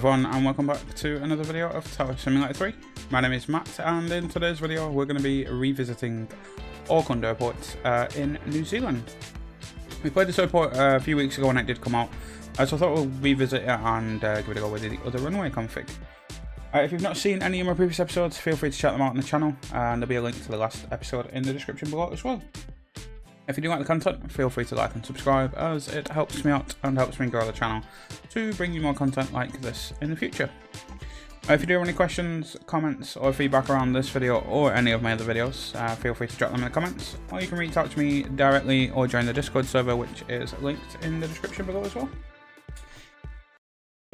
Hello everyone and welcome back to another video of Tower Simulator 3. My name is Matt and in today's video we're going to be revisiting Auckland Airport in New Zealand. We played this airport a few weeks ago when it did come out, so I thought we'll revisit it and give it a go with the other runway config. If you've not seen any of my previous episodes, feel free to check them out on the channel and there'll be a link to the last episode in the description below as well. If you do like the content, feel free to like and subscribe as it helps me out and helps me grow the channel to bring you more content like this in the future. If you do have any questions, comments or feedback around this video or any of my other videos, feel free to drop them in the comments, or you can reach out to me directly or join the Discord server, which is linked in the description below as well.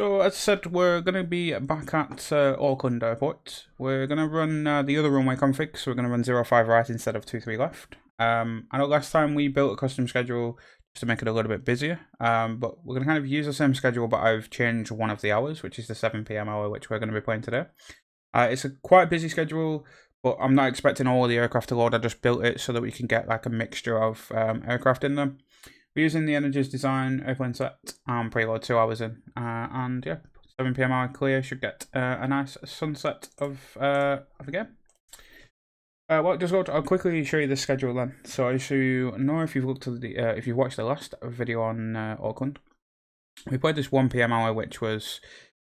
So as I said, we're going to be back at Auckland Airport. We're going to run the other runway config, so we're going to run 05 right instead of 23 left. I know last time we built a custom schedule just to make it a little bit busier, but we're going to kind of use the same schedule, but I've changed one of the hours, which is the 7 PM hour, which we're going to be playing today. It's a quite busy schedule, but I'm not expecting all the aircraft to load. I just built it so that we can get like a mixture of aircraft in them. We're using the Energies Design airplane set and preload 2 hours in, and yeah, 7 PM hour clear should get a nice sunset of the game. Well, I'll quickly show you the schedule then. So as you know, if you've looked at the if you've watched the last video on Auckland, we played this 1 PM hour, which was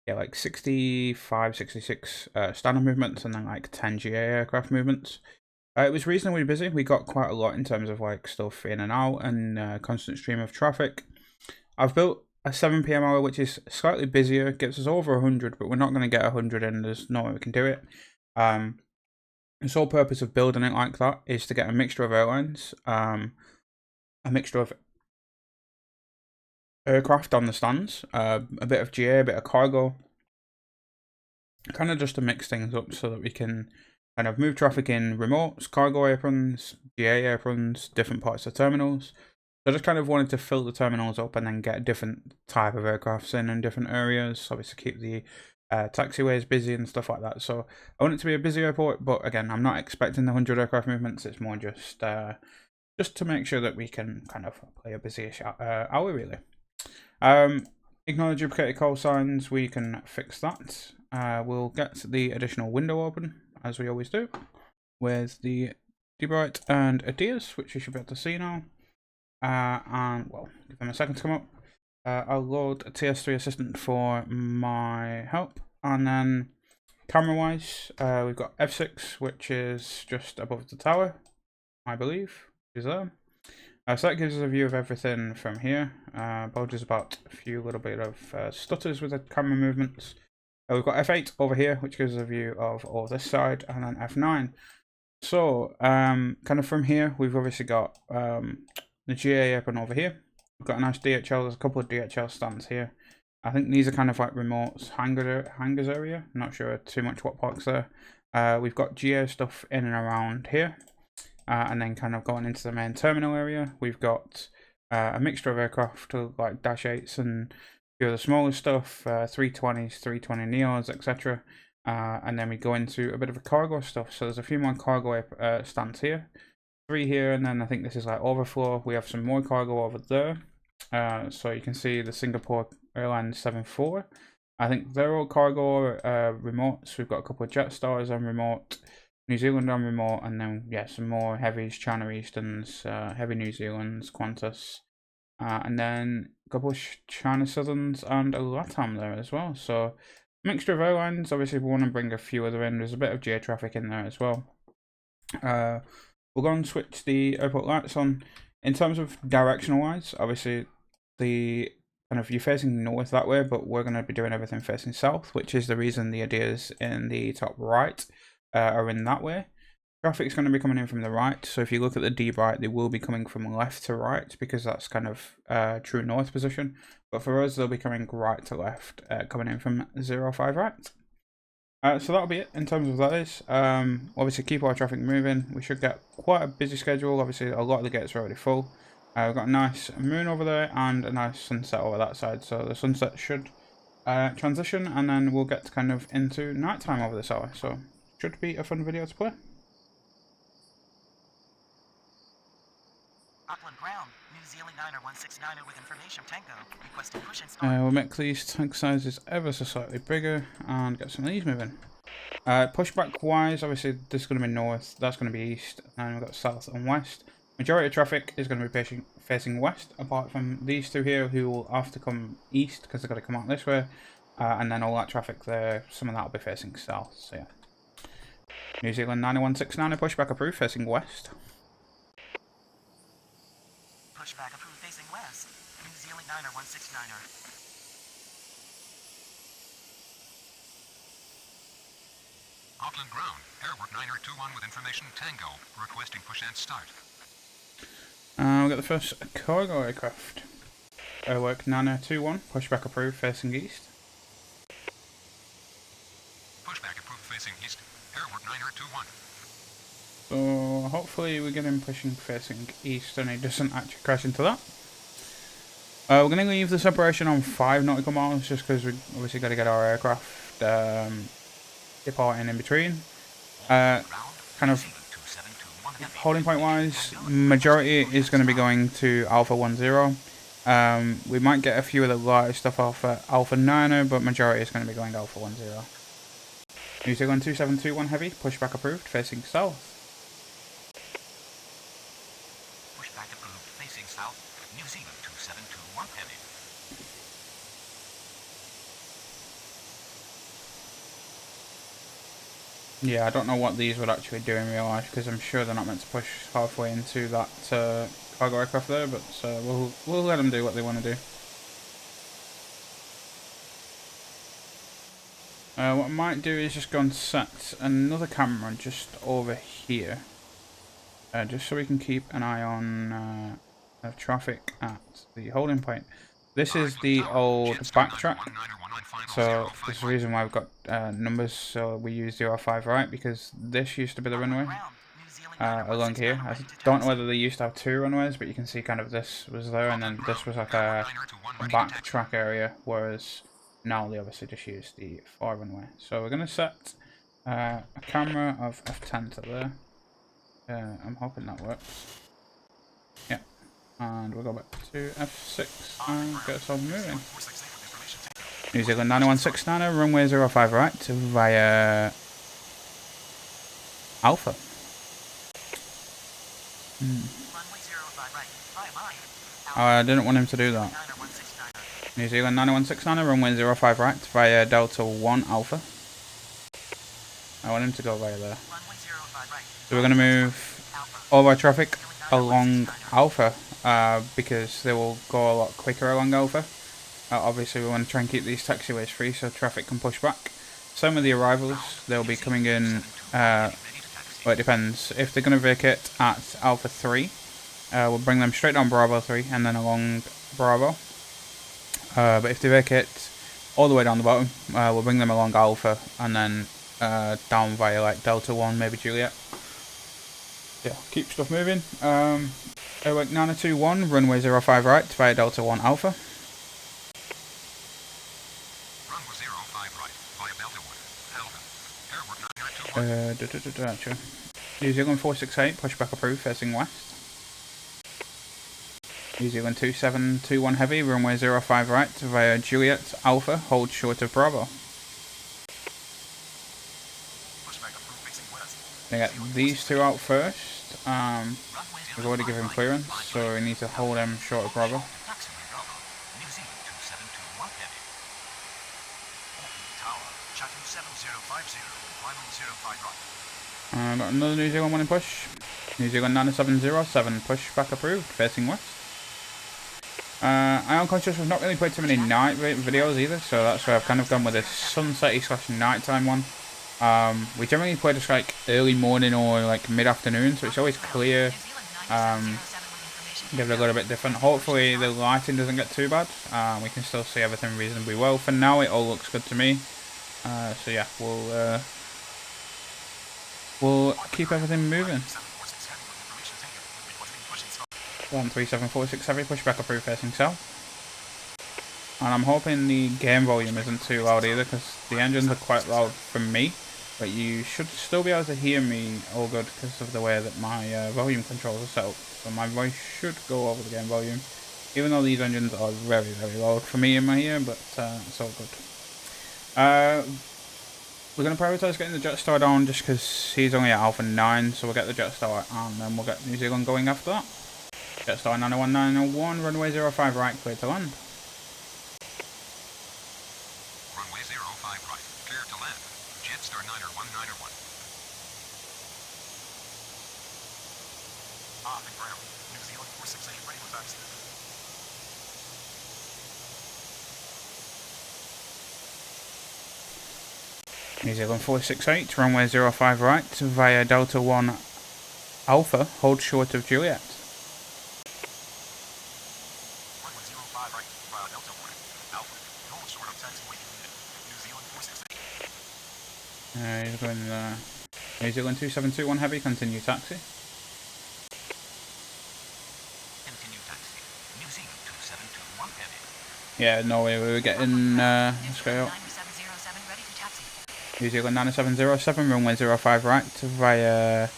like 65, 66 standard movements and then like 10 GA aircraft movements. It was reasonably busy. We got quite a lot in terms of like stuff in and out and constant stream of traffic. I've built a 7 PM hour, which is slightly busier, gets us over 100, but we're not going to get 100 in. There's no way we can do it. The sole purpose of building it like that is to get a mixture of airlines, a mixture of aircraft on the stands, a bit of GA, a bit of cargo, kind of just to mix things up so that we can kind of move traffic in remotes, cargo aprons, GA aprons, different parts of terminals. So I just kind of wanted to fill the terminals up and then get different type of aircrafts in different areas, obviously keep the taxiways busy and stuff like that. So I want it to be a busy airport, but again, I'm not expecting the 100 aircraft movements. It's more just to make sure that we can kind of play a busy-ish hour really. Ignore the duplicated call signs. We can fix that. We'll get the additional window open as we always do with the Debright and Adias, which you should be able to see now. And well, give them a second to come up. I'll load a TS3 assistant for my help, and then camera wise we've got F6, which is just above the tower, I believe is there. So that gives us a view of everything from here. Apologies about a few little bit of stutters with the camera movements. We've got F8 over here, which gives us a view of all this side, and then F9. So kind of from here we've obviously got the GA apron over here. We've got a nice DHL, there's a couple of DHL stands here. I think these are kind of like remotes, hangars area. I'm not sure too much what park's there. We've got GA stuff in and around here. And then kind of going into the main terminal area, we've got a mixture of aircraft like Dash 8s and a few of the smaller stuff, 320s, 320 Neos, etc. And then we go into a bit of a cargo stuff. So there's a few more cargo stands here. 3 here, and then I think this is like overflow. We have some more cargo over there. So you can see the Singapore Airlines 74. I think they're all cargo remotes. We've got a couple of Jetsstars on remote, New Zealand on remote, and then yeah, some more heavies, China Easterns, heavy New Zealands, Qantas, and then a couple of China Southerns and a LATAM there as well. So mixture of airlines. Obviously we want to bring a few other in. There's a bit of GA traffic in there as well. We'll go and switch the airport lights on. In terms of directional wise, obviously the kind of you're facing north that way, but we're going to be doing everything facing south, which is the reason the ideas in the top right are in that way. Traffic's going to be coming in from the right, so if you look at the D-Bright, they will be coming from left to right because that's kind of true north position. But for us, they'll be coming right to left, coming in from 05 right. So that'll be it in terms of that is. Obviously keep our traffic moving. We should get quite a busy schedule. Obviously a lot of the gates are already full. We've got a nice moon over there and a nice sunset over that side. So the sunset should transition, and then we'll get kind of into nighttime over this hour. So should be a fun video to play. Auckland ground, We'll make these tank sizes ever so slightly bigger and get some of these moving. Pushback wise, obviously this is going to be north, that's going to be east, and we've got south and west. Majority of traffic is going to be facing west, apart from these two here who will have to come east because they've got to come out this way. And then all that traffic there, some of that will be facing south, so yeah. New Zealand 91690, pushback approved, facing west. Pushback approved, facing west. New Zealand 91690. Auckland ground, airwork 9021 with information Tango, requesting push and start. We've got the first cargo aircraft. Airwork 9021, pushback approved, facing east. Pushback approved, facing east, airwork 9021. So hopefully we get him pushing facing east and he doesn't actually crash into that. We're going to leave the separation on 5 nautical miles just because we obviously got to get our aircraft departing in between. Kind of holding point wise, majority is going to be going to Alpha 10. We might get a few of the lighter stuff off at Alpha 90, but majority is going to be going Alpha 10. New Zealand 2721 heavy, pushback approved, facing south. Pushback approved, facing south, New Zealand 2721 heavy. Yeah, I don't know what these would actually do in real life because I'm sure they're not meant to push halfway into that cargo aircraft there, but we'll let them do what they want to do. What I might do is just go and set another camera just over here, just so we can keep an eye on traffic at the holding point. This is the old backtrack, so this is the reason why we've got numbers, so we use 05 right, because this used to be the runway along here. I don't know whether they used to have 2 runways, but you can see kind of this was there, and then this was like a backtrack area, whereas now they obviously just use the 4 runway. So we're going to set a camera of F10 to there. I'm hoping that works. Yeah. And we'll go back to F6 and get us all moving. New Zealand 91690, runway 05 right via Alpha. Oh, I didn't want him to do that. New Zealand 91690, runway 05 right via Delta 1 Alpha. I want him to go via there. So we're going to move all of our traffic along Alpha because they will go a lot quicker along Alpha. Obviously we want to try and keep these taxiways free so traffic can push back. Some of the arrivals, they'll be coming in, well, it depends. If they're going to vacate at Alpha 3, we'll bring them straight down Bravo 3 and then along Bravo. But if they vacate all the way down the bottom, we'll bring them along Alpha and then down via like Delta 1, maybe Juliet. Yeah, keep stuff moving. Airwork 921, runway 05 right via Delta 1 Alpha. New Zealand 468, pushback approved, facing west. New Zealand 2721 heavy, runway 05 right via Juliet Alpha, hold short of Bravo. They get these two out first. We've already given clearance, so we need to hold them short of Bravo. Got another New Zealand one in push. New Zealand 9707, pushback approved, facing west. I am conscious we've not really played too many night videos either, so that's why I've kind of gone with a sunsetty / nighttime one. We generally play just like early morning or like mid-afternoon, so it's always clear. Give it a little bit different. Hopefully the lighting doesn't get too bad. We can still see everything reasonably well. For now it all looks good to me. So yeah, we'll keep everything moving. 13746 heavy, pushback approved, facing south. And I'm hoping the game volume isn't too loud either, because the engines are quite loud for me. but you should still be able to hear me all good because of the way that my volume controls are set up. So my voice should go over the game volume, even though these engines are very, very loud for me in my ear, but it's all good. We're going to prioritise getting the Jetstar down just because he's only at Alpha 9, so we'll get the Jetstar and then we'll get New Zealand going after that. Jetstar 901, runway 05 right, clear to land. Runway 05 right, clear to land. Jetstar 901. Auckland ground, New Zealand 468 ready for taxi. New Zealand 468, runway 05 right, via Delta 1 Alpha, hold short of Juliet. Runway 05 right, via Delta 1 Alpha, hold short of taxiway unit. New Zealand 468. He's going New Zealand 2721 heavy, continue taxi. Continue taxi. New Zealand 2721 heavy. Yeah, no way, we were getting, let's go out. 9707 ready to taxi. New Zealand 9707, runway 05 right, via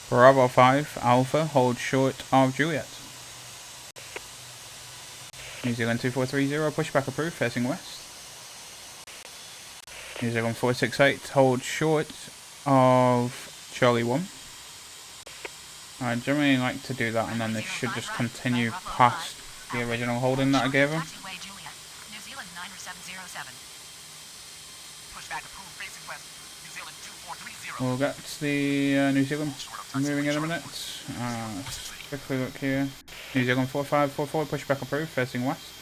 Bravo 5 Alpha, hold short of Juliet. New Zealand 2430, pushback approved, facing west. New Zealand 468, hold short of Charlie 1. I generally like to do that and then they should just continue past the original holding that I gave them. Taxiway Juliet. New Zealand 9707. Pushback approved facing west. New Zealand 2430. We'll get the New Zealand moving in a minute. Let's quickly look here. New Zealand 4544, pushback approved, facing west.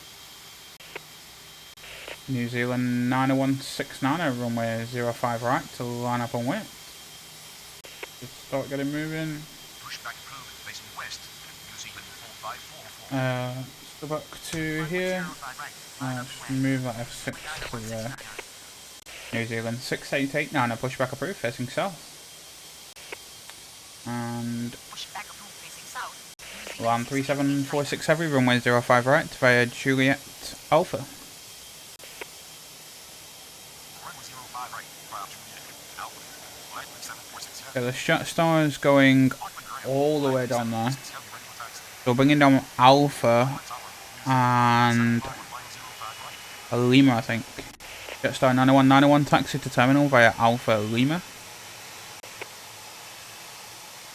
New Zealand 90169, runway 05 right to line up and wait. Just start getting moving. Pushback approved, facing west. New Zealand 4544. Let's go back to here. Just move that F6 to there. New Zealand 688, no, pushback approved, facing south. And Pushback approved facing south. land 3746 heavy, runway 05 right via Juliet Alpha. Runway 05 right, via Juliet Alpha. Flight 3746 heavy. Okay, the Jetstar is going all the way down there. So we're bringing down Alpha and a Lima, I think. Jetstar 901 taxi to terminal via Alpha Lima.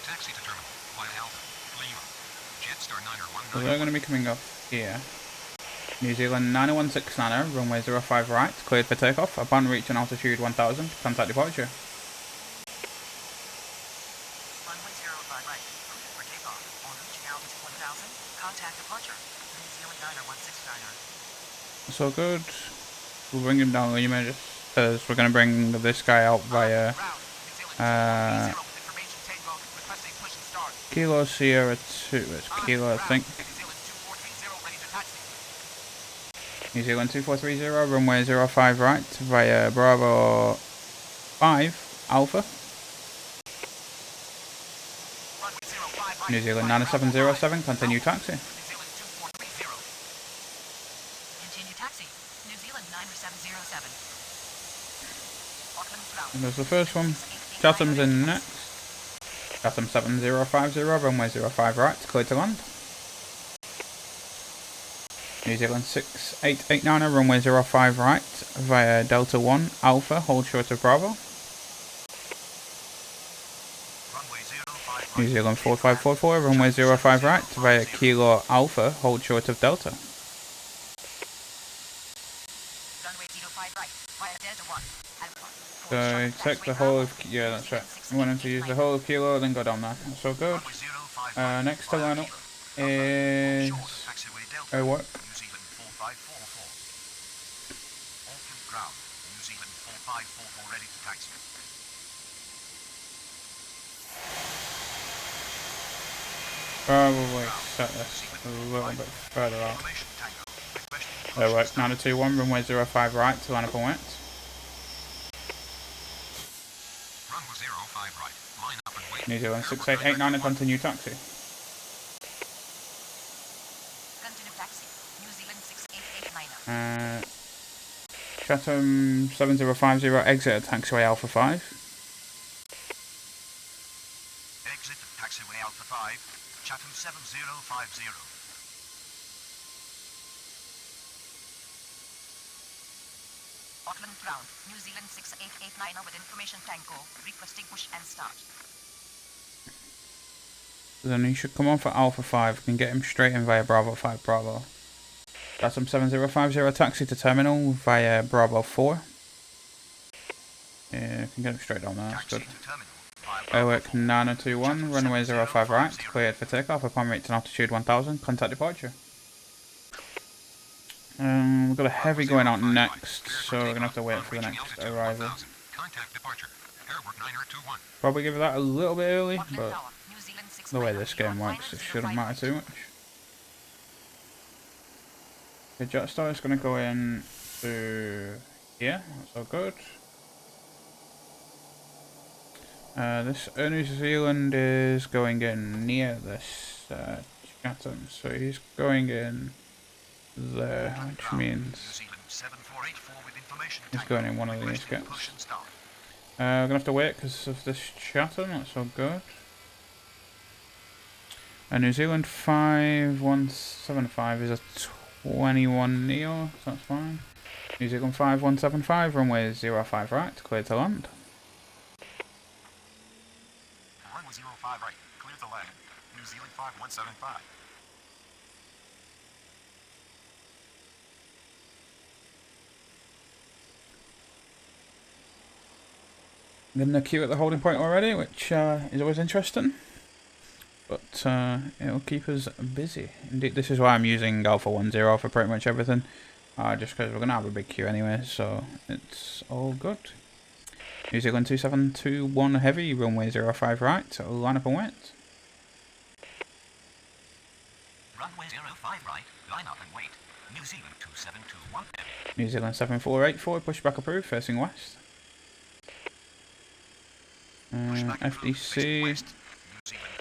Taxi to terminal, via Alpha, Lima. Jetstar 901. So they're going to be coming up here. New Zealand 90169, runway 05 right, cleared for takeoff. Upon reaching altitude 1000, contact departure. Runway 05 right, clear for takeoff. On reaching altitude 1000, contact departure. New Zealand 90169. So good. We'll bring him down Lima just because we're going to bring this guy out via Kilo Sierra 2. It's Kilo, I think. New Zealand 2430, runway 05 right via Bravo 5 Alpha. New Zealand 9707, continue taxi. Continue taxi. New Zealand 9707. Auckland ground. And there's the first one. Chatham's in next. Chatham 7050, runway 05 right, clear to land. New Zealand 6889, runway 05 right via Delta 1 Alpha, hold short of Bravo. Runway 05 New Zealand 4544, runway 05 right via Kilo Alpha, hold short of Delta. Runway 05 right, via Delta 1. Alpha. So take the whole of, yeah, that's right. We want him to use the whole of Kilo, then go down there. That's all good. Next to line up is what? New Zealand 4544. Auckland ground. New Zealand 4544 ready to taxi. Probably set this a little bit further out. Formation Tango. Requesting There works. 921, runway 05 right to line up and wait. Runway 05 right. Line up and wait. New Zealand 6889 and continue taxi. Continue taxi. New Zealand 6889. Chatham 7050, exit at taxiway Alpha 5. Exit taxiway Alpha 5, Chatham 7050. Auckland ground, New Zealand 6889 with information tango, requesting push and start. Then he should come on for Alpha 5. We can get him straight in via Bravo 5 Bravo. Chatham 7050, taxi to terminal via Bravo 4. Yeah, we can get him straight down there, that's Taxi good. to terminal via Airwork Bravo 4. 9021, runway 05 right, cleared for takeoff upon reaching altitude 1000, contact departure. We've got a heavy going out next, so we're going to have to wait for the next arrival. Contact departure. Airwork 9021. Probably give that a little bit early, Auckland but Tower, New Zealand the way this game works, it shouldn't matter too much. The Jetstar is going to go in to here, that's all good. This New Zealand is going in near this Chatham, so he's going in there, which means he's going in one of these gaps. We're going to have to wait because of this Chatham, that's all good. New Zealand 5175 is a 21 Neo, so that's fine. New Zealand 5175, runway 05 right, clear to land. Runway 05 right, clear to land. New Zealand 5175. Getting the queue at the holding point already, which is always interesting. But it'll keep us busy. Indeed, this is why I'm using Alpha 10 for pretty much everything. Just because we're going to have a big queue anyway, so it's all good. New Zealand 2721 heavy, runway 05 right, line up and wait. Runway 05 right, line up and wait. New Zealand 2721 heavy. New Zealand 7484, pushback approved, facing west. FDC,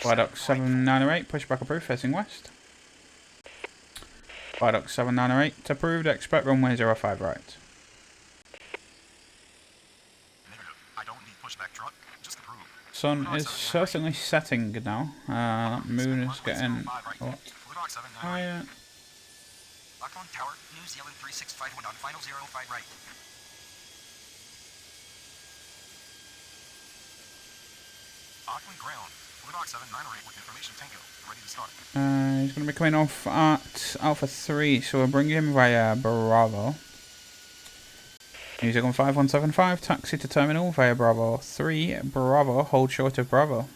Viaduct 7908, pushback approved, facing west. Viaduct 7908, approved, expect runway 05 right. I don't need pushback truck, just approved. Sun is certainly setting now. That moon is getting a lot higher. Auckland Tower, New Zealand 3651 on final 05 right. Auckland ground, Blue 798 with information tango, ready to start. He's going to be coming off at Alpha 3, so we'll bring him via Bravo. New Zealand 5175, taxi to terminal via Bravo 3, Bravo, hold short of Bravo.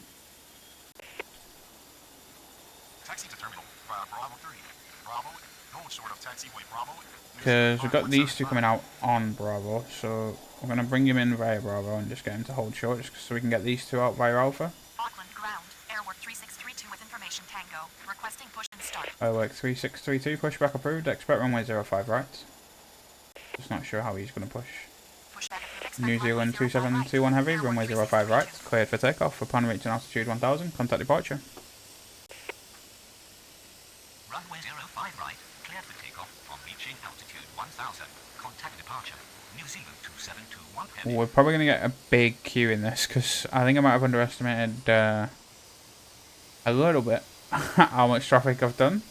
Taxi to terminal via Bravo 3, Bravo, hold short of taxiway Bravo. Because we've got these two coming out on Bravo, so we're going to bring him in via Bravo and just get him to hold short, just so we can get these two out via Alpha. Auckland ground, Airwork 3632 with information tango, requesting push and start. Airwork 3632, pushback approved, expect runway 05 right. Just not sure how he's going to push. Pushback approved, New Zealand 2721 heavy, runway 05 right, cleared for takeoff, upon reaching altitude 1000, contact departure. Runway 05 right, cleared for takeoff on reaching altitude 1000, contact departure. New Zealand 2721 heavy. We're probably going to get a big queue in this, because I think I might have underestimated a little bit how much traffic I've done.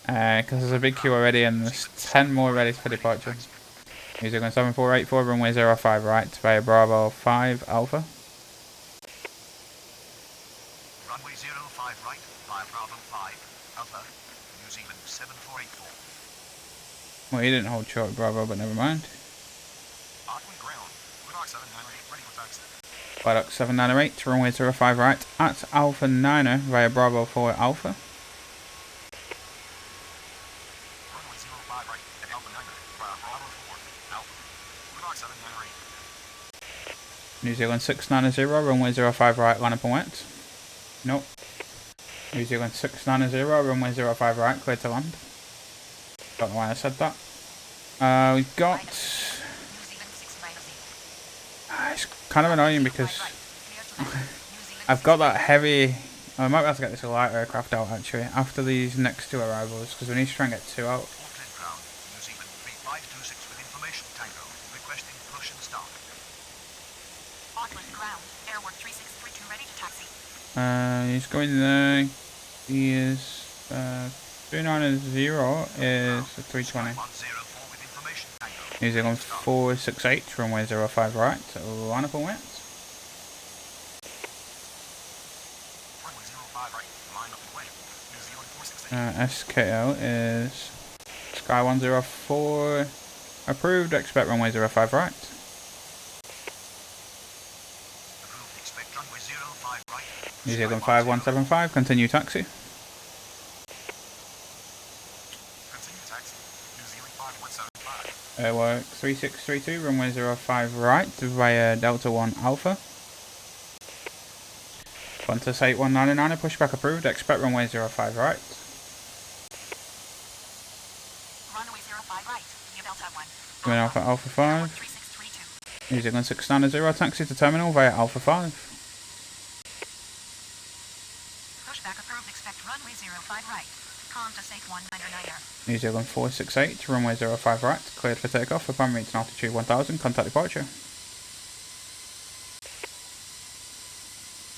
Because there's a big queue already and there's 10 more ready for departure. New Zealand 7484, runway 05 right via Bravo 5 Alpha. Runway 05 right, via Bravo 5, Alpha, New Zealand 7484. Well, he didn't hold short of Bravo, but never mind. Auckland ground, Blue 798 ready for taxi. Viaduct 7908, runway 05 right at Alpha 9er via Bravo 4 Alpha. Runway 05 right at Alpha 9 via Bravo 4, Alpha, Blue 798. New Zealand 690, runway 05 right, line up and wait. Nope. New Zealand 690, runway 05 right, clear to land. Don't know why I said that. We've got... New Zealand 690. It's kind of annoying because Clear to land. New Zealand I've got that heavy... I might have to get this light aircraft out actually after these next two arrivals because we need to try and get two out. Auckland ground, New Zealand 3526 with information tango. He's going there. He is 290 is 320. 104 with information. Tango. He's on 468, runway 05 right, line up and wet. Runway 05 right, line up and wait. New Zealand 468. SKL is Sky 104, approved, expect runway 05 right. Approved, expect runway 05 right. New Zealand 5175, continue taxi. Continue taxi. New Zealand 5175. Airwork 3632, runway 05 right via Delta 1 Alpha. Qantas 8199, pushback approved, expect runway 05 right. Runway 05 right. Via Delta 1. Going Alpha Alpha 5. 3632. New Zealand 690, taxi to terminal via Alpha 5. Pushback approved. Expect runway 05 right. Qantas 8199er. New Zealand 468, runway 05 right, cleared for takeoff, upon reaching altitude 1000, contact departure.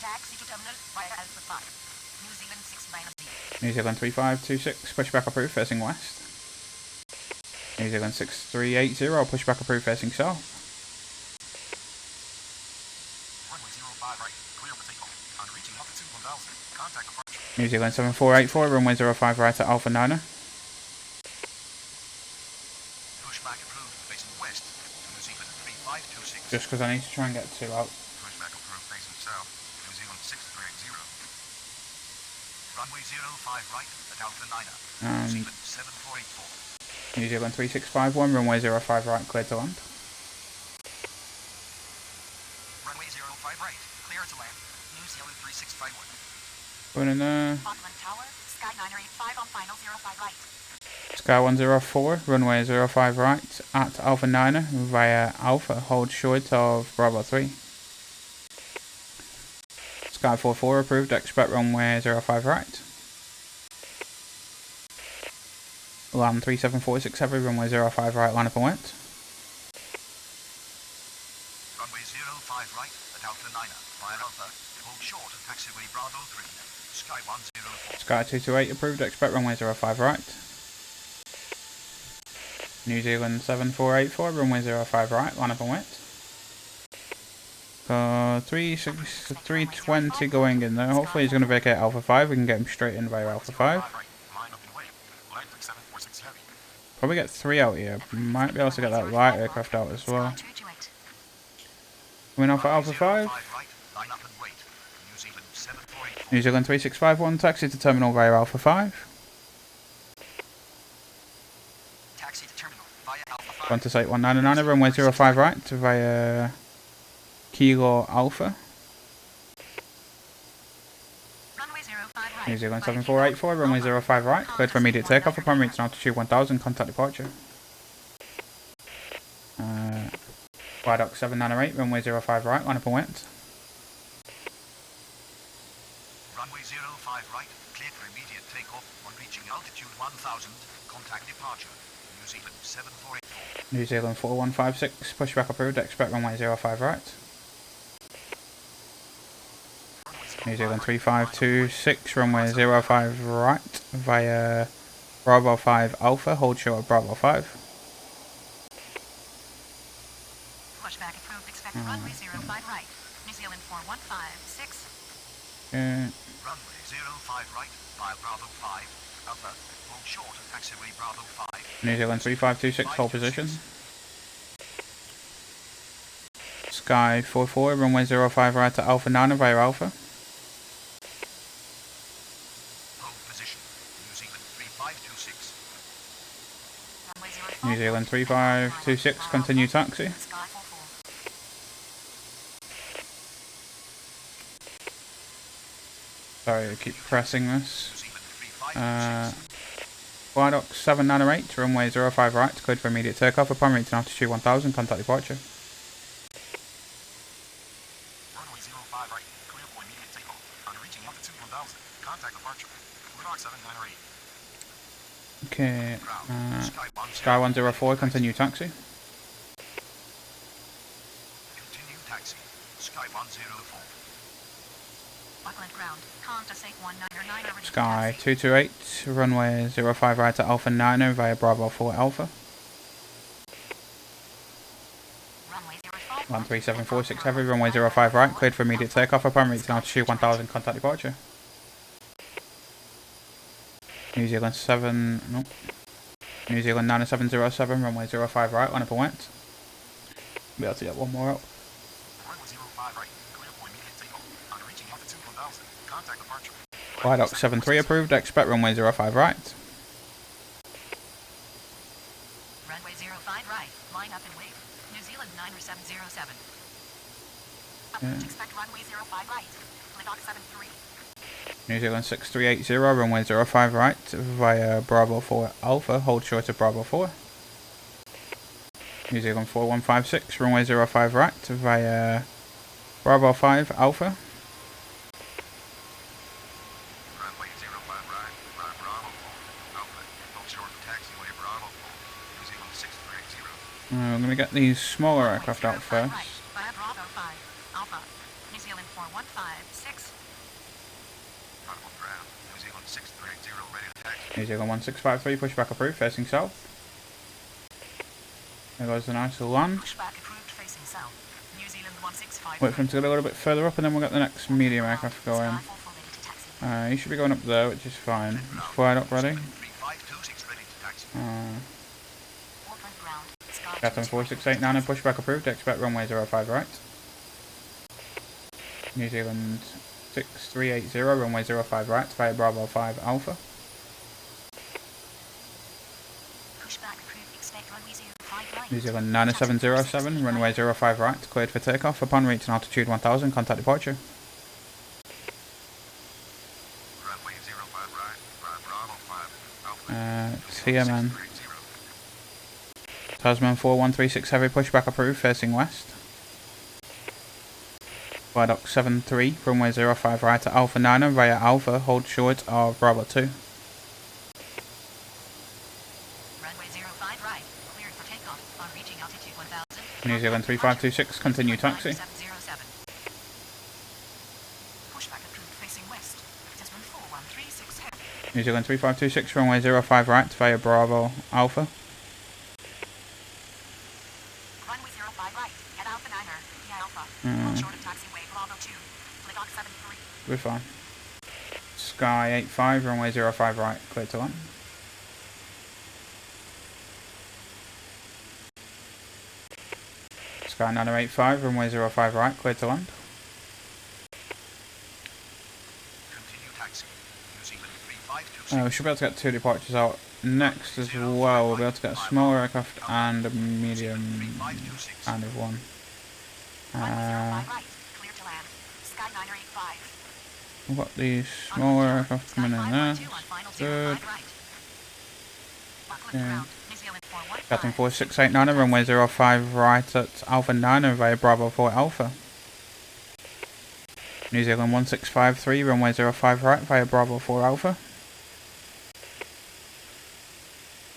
Taxi to terminal via Alpha 5. New Zealand 690. New Zealand 3526, pushback approved, facing west. New Zealand 6380, pushback approved, facing south. Runway 05 right, clear for takeoff. On reaching altitude 1000, contact departure. New Zealand 7484, runway 05 right at Alpha 9er. Pushback approved, facing west. New Zealand 3526. Just because I need to try and get to out. Pushback approved, facing south. New Zealand 6380. Runway 05 right at Alpha 9er. New Zealand 7484. New Zealand 3651, runway 05 right, cleared to land. Runway 05 right, clear to land. New Zealand 3651. Going in there. Auckland Tower. Sky 985 on final 05 right. Sky 104, runway 05 right at Alpha 9er via Alpha, hold short of Bravo 3. Sky 44 approved, expect runway 05 right. Land 3746 heavy, runway 05 right, line up and wet. Runway 05 right at Alpha 9er via Alpha, hold short at taxiway Bravo 3. Sky 104. Sky 228 approved, expect runway 05 right. New Zealand 7484, runway 05 right, line up and wet. 320 going in there, hopefully he's going to vacate Alpha 5, we can get him straight in via Alpha 5. Right, line up and wait. Line 3746 heavy. Probably get 3 out here, might be able to get that light aircraft out as well. Sky 228. Coming off at Alpha 5. Right, line up and wait. New Zealand 7484. New Zealand 3651, taxi to terminal via Alpha 5. Taxi to terminal via Alpha 5. Qantas 8199, runway 05 right via Kilo Alpha. Runway 05 right. New Zealand via 7484, runway Kilo 05 right, cleared for immediate takeoff upon reaching altitude 1000, contact departure. Viaduct 798, runway 05 right, line up and wet. Runway 05 right, cleared for immediate takeoff on reaching altitude 1000, contact departure. New Zealand 7484. New Zealand 4156, pushback approved, expect runway 05 right. New Zealand 3526, runway 05 right via Bravo 5 Alpha, hold short of Bravo 5. Pushback approved. Expect runway 05 right. New Zealand 4156. Runway 05 right, via Bravo 5, Alpha, hold short at taxiway Bravo 5. New Zealand 3526, hold position. Sky 44, runway 05 right to Alpha 9 via Alpha. Hold position, New Zealand 3526. Runway 05 New Zealand 3526, continue taxi. Sky 44. Sorry, I keep pressing this. New Zealand 3526. Viaduct 798, runway 05 right, cleared for immediate takeoff upon reaching altitude 1000, contact departure. Runway 05 right, clear for immediate takeoff. On reaching altitude 1000, contact departure. Viaduct 798. Okay, Sky 10. Sky 104, continue taxi. Continue taxi. Sky 104. Auckland ground. Contact safe 199er. Sky 228, runway 05 right at Alpha 9 via Bravo 4 Alpha. Runway 05. 13746 heavy, runway 05 right, cleared for immediate takeoff upon reaching altitude 1000, contact departure. New Zealand 7, no. New Zealand 9707, runway 05 right, line up and wet. Be able to get one more up. Runway 05 right, clear for immediate takeoff. On reaching altitude 1000, contact departure. Viaduct 73 approved, expect runway 05 right. Runway 05 right, line up and wave. New Zealand 9707. Approach, expect runway 05 right. Viaduct 73. New Zealand 6380, runway 05 right via Bravo 4 Alpha, hold short of Bravo 4. New Zealand 4156, runway 05 right via Bravo 5 Alpha. Runway 05 right, Bravo 4 Alpha. Hold short of taxiway Bravo 4. New Zealand 6380. I'm going to get these smaller aircraft out first. Via Bravo 5 Alpha. New Zealand 4156. Auckland ground. New Zealand 6380 ready to taxi. New Zealand 1653, pushback approved, facing south. There goes the nice little land. Pushback approved facing south. New Zealand 165. Wait for him to get a little bit further up and then we'll get the next medium aircraft going. He should be going up there, which is fine. Flight up ready. 3526 ready to taxi. Auckland ground. Captain 4689 and pushback approved, expect runway 05 right. New Zealand 6380, runway 05 right via Bravo 5 Alpha. Pushback approved, expect runway 05 right. New Zealand 9707, runway 05 right, cleared for takeoff. Upon reaching altitude 1000, contact departure. Runway 05 right, Bravo 5 Alpha. TMN. Tasman 4136 heavy, pushback approved, facing west. Viaduct 73, runway 05 right at Alpha 9 via Alpha, hold short of Bravo 2. Runway 05 right, cleared for takeoff. On reaching altitude 1000. New Zealand 3526, continue taxi. 707. Pushback approved facing west. Tasman 4136 heavy. New Zealand 3526, runway 05 right via Bravo Alpha. Runway 05 right, at Alpha 9er, via Alpha. Hold short of taxiway Bravo 2. Viaduct 73. We're fine. Sky 85, runway 05 right, clear to land. Sky 9085, runway 05 right, clear to land. Continue taxi. New Zealand 3526. We should be able to get 2 departures out next as well. We'll be able to get a smaller aircraft and a medium kind of one. Runway 05 right, clear to land. Sky 985. We've got these smaller aircraft coming in there. Good. Yeah. Captain 4689, runway 05 right at Alpha 9 via Bravo 4 Alpha. New Zealand 1653, runway 05 right via Bravo 4 Alpha.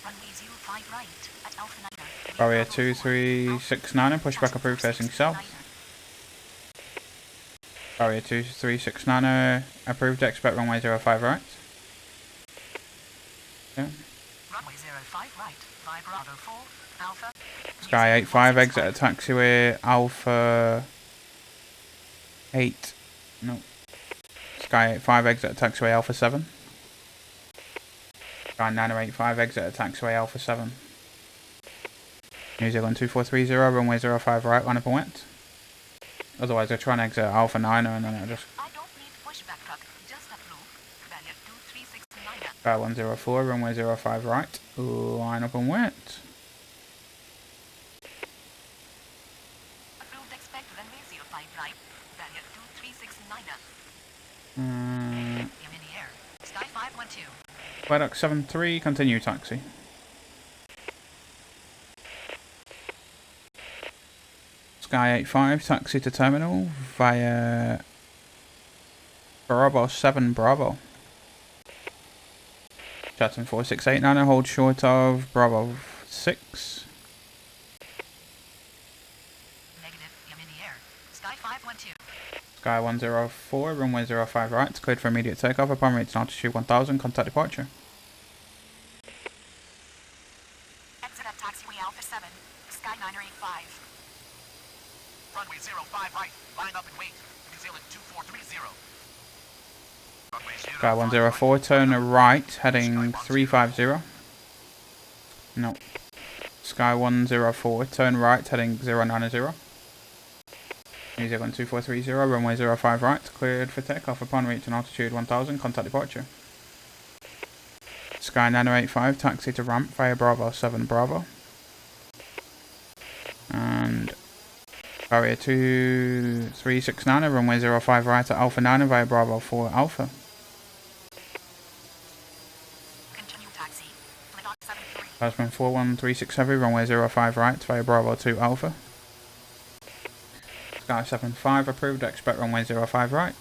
Runway 05 right at Alpha 9er. Barrier 2369 and pushback approved facing south. Barrier 2369 approved, expect runway 05 right. Yeah. Runway 05 right, via Bravo 4 Alpha. Sky 85, exit at taxiway Alpha 8. No. Sky 85, exit at taxiway Alpha 7. Sky 9085, exit at taxiway Alpha 7. New Zealand 2430, runway 05 right, line up and wet. Otherwise they're trying to exit Alpha 9 and then it'll just... I don't need pushback truck, just a blue. Value 2369. Sky 104, runway 05 right, line up and wet. Approved, expect runway 05 right. Value 2369. In the air. Sky 512. Viaduct 73, continue taxi. Sky 85, taxi to terminal via Bravo 7 Bravo. Chatham 4689, hold short of Bravo 6. Negative, in the air. Sky 512. Sky Sky 104, runway 05 right, cleared for immediate takeoff upon reaching altitude 1000, contact departure. Exit at taxiway Alpha 7, Sky 985. Runway 05 right, line up and wait. New Zealand 2430. Runway Sky 104, turn right, heading 350. No. Sky 104, turn right, heading 090. New Zealand 2430, runway 05 right, cleared for takeoff upon reaching altitude 1000, contact departure. Sky 985, taxi to ramp via Bravo 7 Bravo. And barrier 2369, runway 05 right at Alpha 9 via Bravo 4 Alpha. Continue taxi. Flight 73. Tasman 4136 heavy, runway 05 right via Bravo 2 Alpha. Sky 75 approved, expect runway 05 right.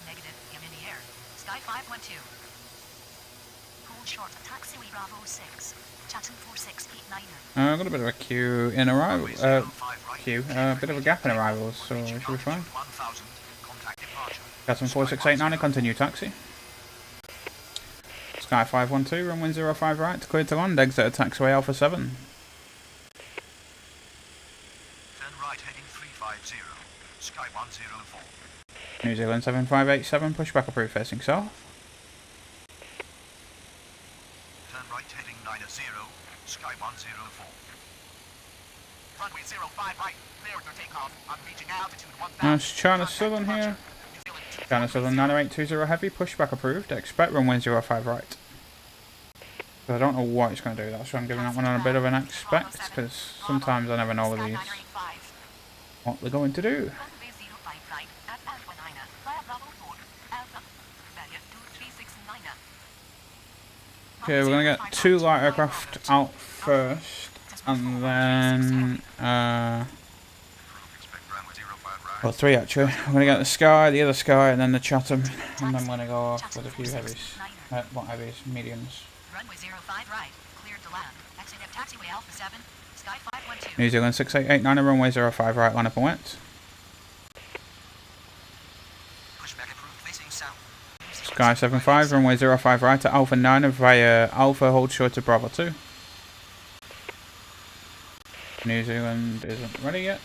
Negative, I'm in the air. Sky 512. Hold short, taxiway Bravo 6. Chatham 4689er. I've got a bit of a queue in arrival. A bit of a gap in arrivals, so it should be fine. 1000, contact departure. Tasman 4689, continue taxi. Sky 512, runway 05 right, cleared to land, exit at taxiway Alpha 7. Turn right heading 350. Sky 104. New Zealand 7587, pushback approved facing south. Turn right heading 90. Sky 104. Runway 05 right, clear for takeoff. I'm reaching altitude 1000. That's China Southern here. China Southern 9820 heavy, pushback approved, expect runway 05 right. I don't know what it's going to do, that's why I'm giving that one on a bit of an expect, because sometimes I never know with these what they're going to do. Runway 05 right at Alpha 9 via Bravo 4 Alpha. Barrier 2369er. Okay, we're going to get 2 light aircraft out first, and then, Expect runway 05 right. well 3 actually. I'm going to get the Sky, the other Sky, and then the Chatham, and then I'm going to go off with a few heavies. Not heavies, mediums. Runway 05 right, cleared to land. Exit at taxiway Alpha 7, Sky 512. New Zealand 6889, runway 05 right, line up and wet. Pushback approved facing south. Sky 75, runway 05 right at Alpha 9 via Alpha, hold short to Bravo 2. New Zealand isn't ready yet.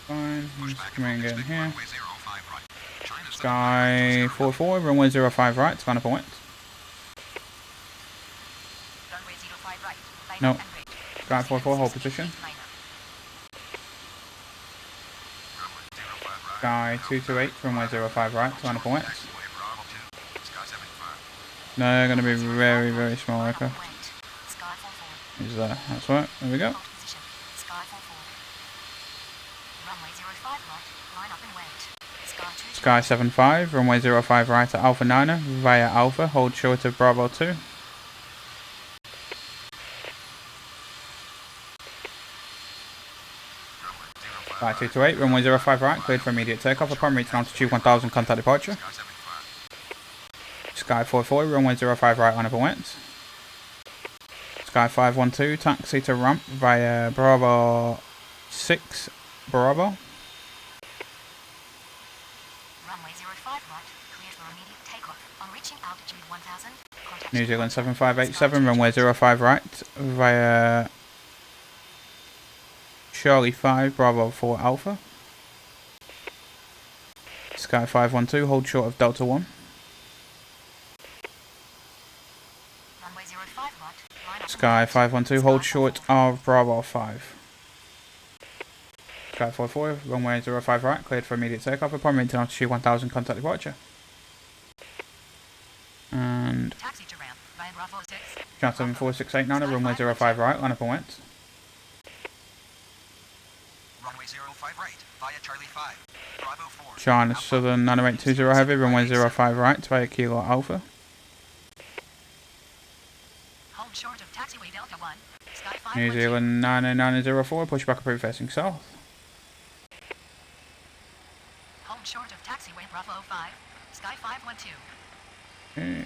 Fine, just coming in here. Runway 05 right. China Sky 44, runway 05 right, line up and wet. Runway 05 right, line No. up and wait. Sky 44, hold position. runway 05 right. Sky 228, runway 05 right, line up and wet. Taxiway Bravo 2. Sky 75. No, they're going to be very, very small Line up aircraft. and wait. Sky 44. He's there, that's right, there we go. Hold position. Sky 44. Runway 05 right, line up and wait. Sky 2. Sky 75, runway 05 right at Alpha 9 via Alpha, hold short of Bravo 2. Sky 228, runway 05 right, cleared for immediate takeoff upon reaching altitude 1000, contact departure. Sky 75. Sky 44, runway 05 right, line up and wet. Sky 512, taxi to ramp via Bravo 6 Bravo. Runway 05 right, cleared for immediate takeoff. On reaching altitude 1000, contact New Zealand 7587, runway 05 right via Charlie 5 Bravo 4 Alpha. Sky 512, hold short of Delta 1. Runway 05 right, line up Sky 512, hold short of Bravo 5. Sky 44, runway 05 right, cleared for immediate takeoff upon reaching altitude 1000, contact departure. And taxi to ramp via Bravo 6. Chatham 4689, runway 05 right, line up and wet. Runway 05 right. Via Charlie 5. Bravo 4. China Southern 9820 heavy, runway 05 right via Kilo Alpha. Hold short of taxiway Delta 1. Sky 5 New Zealand 90904, pushback approved facing south. Hold short of taxiway Bravo 5. Sky 512. Okay.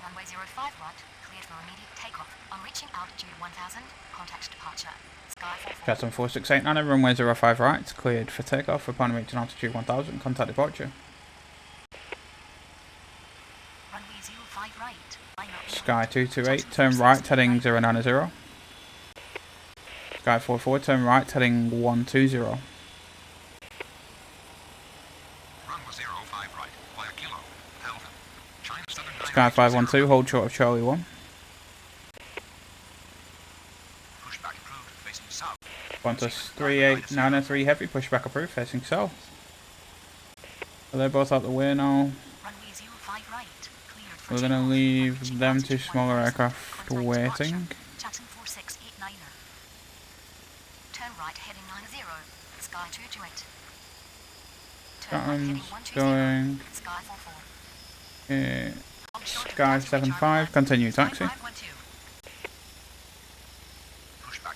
Runway 05 right, cleared for immediate takeoff. On reaching altitude 1000, contact departure. Sky 44. Jetson 4689, runway 05 right, cleared for takeoff upon reaching altitude 1000, contact departure. Runway 05 right, line up. Sky 228, turn right, heading 090. Sky 44, turn right, heading 120. Runway 05 right, via Kilo, Alpha. China Southern Sky 512, hold short of Charlie 1. Pushback approved, facing south. Qantas 3893 heavy, pushback approved, facing south. So they're both out the way now. Runway 05 right, cleared for We're going to takeoff. leave Reaching them altitude two smaller 1000, aircraft contact waiting. departure. Jetson 4689er. Turn right heading 90. Sky 228. Turn right heading Chatham's 120. going. Sky 44. Sky 75, continue taxi. Pushback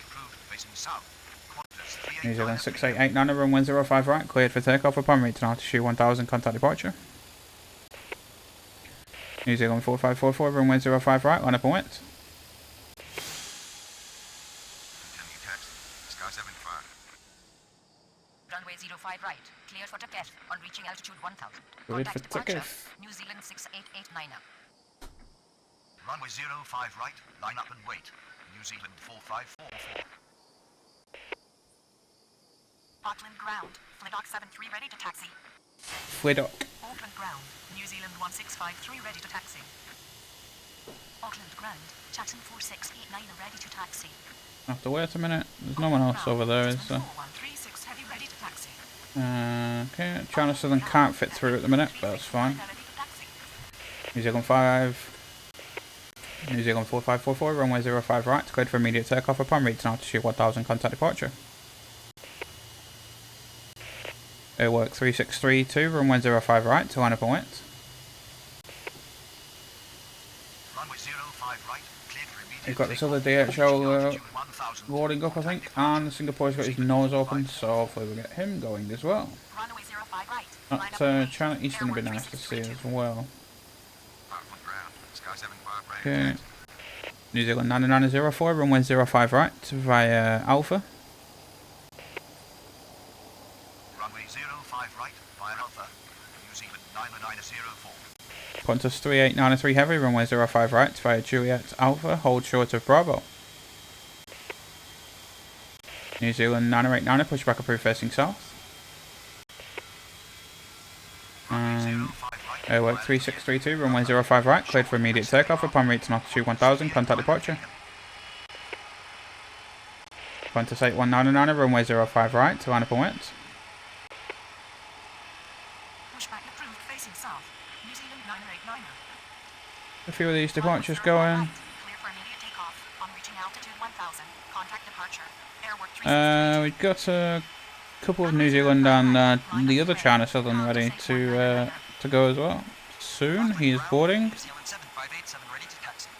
approved, facing south. Qantas New Zealand 3893. 6889, runway 05 right, cleared for takeoff upon reaching altitude 1000, contact departure. New Zealand 4544, runway 05 right, line up and wait. Continue taxi. Sky 75. Runway 05 right, cleared for takeoff on reaching altitude 1000. Cleared for Contact departure. takeoff. New Zealand 6889er. Runway 05 right, line up and wait. New Zealand 4544. Auckland ground, Flidock 73 ready to taxi. Flidock. Auckland ground, New Zealand 1653 ready to taxi. Auckland ground, Chatham 4689 ready to taxi. Have to wait a minute. There's no one else over there, is there? 4136 heavy ready to taxi. Okay, China Southern can't fit through at the minute, but that's fine. Ready to taxi. New Zealand 5. New Zealand 4544, runway 05 right, cleared for immediate takeoff upon reaching altitude 1000, contact departure. Airwork 3632, runway 05 right, to line up and wait. Runway 05 right, cleared for immediate We've got this takeoff. other DHL Altitude 1000, loading up, I think, and Singapore's got his nose open, so hopefully we'll get him going as well. Runway 05 right. That China Eastern would be nice to see as well. Auckland ground, Sky 75 ready. Okay. New Zealand 9904, runway 05 right, via Alpha. Runway 05 right, via Alpha. New Zealand 9904. Qantas 3893 heavy, runway 05 right, via Juliet Alpha, hold short of Bravo. New Zealand 989, pushback approved facing south. Airwork 3632, runway 05 right, cleared for immediate takeoff upon reaching altitude 1000, contact departure. Qantas 8199, runway 05 right, to line up and wait. Pushback approved facing south. New Zealand 989. A few of these departures going. Clear for immediate takeoff on reaching altitude 1000. Contact departure. Airwork 360. We've got a couple of New Zealand and the other China Southern ready to go as well. Soon, he is boarding. New Zealand 7587 ready to taxi.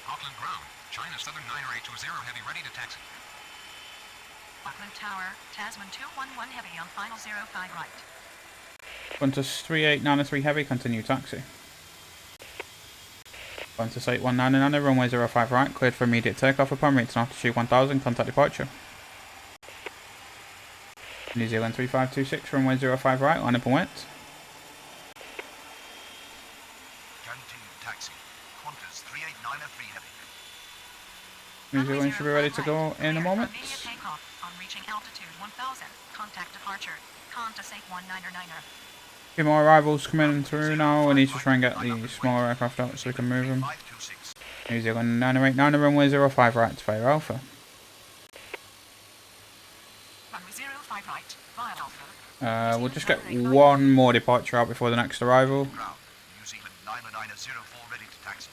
Auckland ground, China Southern 9820 heavy ready to taxi. Auckland Tower, Tasman 211 heavy on final 05 right. Qantas 3893 heavy, continue taxi. Qantas 8199, runway 05 right, cleared for immediate takeoff upon reaching altitude 1000, contact departure. New Zealand 3526, runway 05 right, line up and wait. Continue taxi. Qantas 3893 heavy. New Zealand should be ready to go in a moment. Immediate takeoff on reaching altitude 1000. Contact departure. Qantas 8199er. A few more arrivals coming through now. We need to try and get the smaller aircraft out so we can move them. 526. New Zealand 989, runway 05 right to via Alpha. Runway 05 right. Via Alpha. We'll just get one more departure out before the next arrival. Ground, New Zealand 9904 ready to taxi.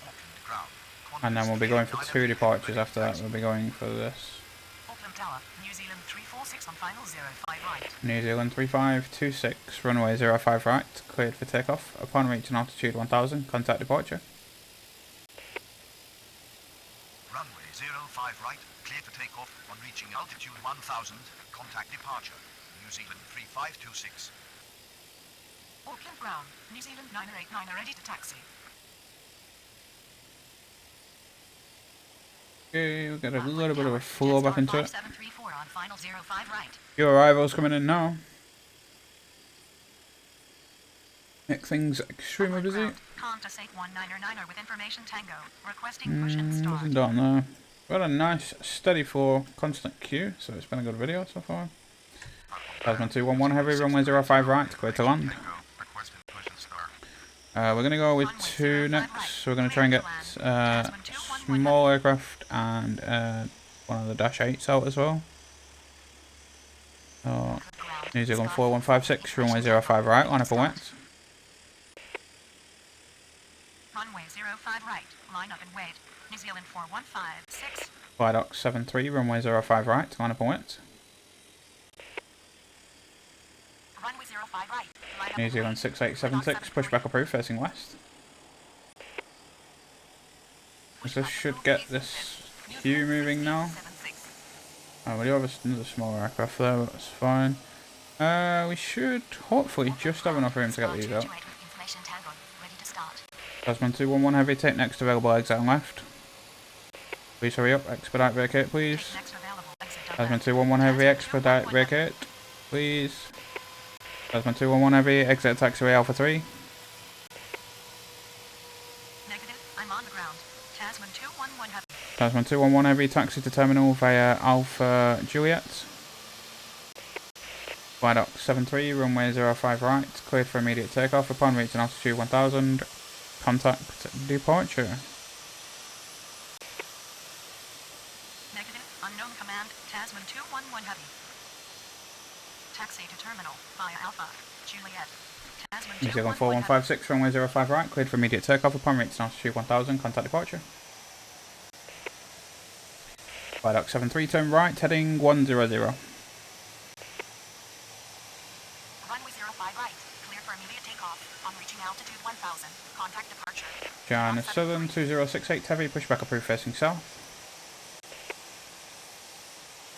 Auckland ground. Qantas And then we'll be going for 2 3893 departures ready after to that. taxi. We'll be going for this. Auckland Tower, New Zealand 346 on final 05 right. New Zealand 3526, runway 05 right, cleared for takeoff. Upon reaching altitude 1000, contact departure. Runway 05 right, cleared for takeoff on reaching altitude 1000, contact departure. New Zealand 3526. Auckland ground, New Zealand 989 ready to taxi. Okay, we've got a little bit of a flow back into it. 5734 on final 05 right. Few arrivals coming in now. Make things extremely busy. Qantas 8199 with information tango. Requesting push and start. Nothing done there. Got a nice steady flow, constant queue, so it's been a good video so far. Tasman 211 heavy, runway 05 right, clear to land. We're going to go with 2 next, so we're going to try and get small aircraft and one of the Dash 8s out as well. So, New Zealand 4156, runway 05 right, line up and wet. Runway 05 right, line up and wait. New Zealand 4156. Viaduct 73, runway 05 right, line up and wet. Runway 05 right, line up New and Zealand wait. 6876, pushback approved, facing west. This should get this queue moving now. We do have another small aircraft there, but that's fine. We should hopefully just have enough room to get these out. Tasman 211 heavy, take next available exit on left. Please hurry up, expedite vacate please. Tasman 211 heavy, expedite vacate, please. Tasman 211 heavy, exit taxiway Alpha 3. Negative, I'm on the ground. Tasman 211 heavy. Tasman 211 heavy, taxi to terminal via Alpha Juliet. Viaduct 73, runway 05 right, cleared for immediate takeoff upon reaching altitude 1000. Contact departure. Negative, unknown command, Tasman 211 heavy. Taxi to terminal via Alpha Juliet. Tasman New Zealand 211 4156, runway 05 right, cleared for immediate takeoff upon reaching altitude 1000. Contact departure. Viaduct 73, turn right, heading 100. Runway 05 right, clear for immediate takeoff on reaching altitude 1000. Contact departure. China Southern 2068 heavy, pushback approved facing south.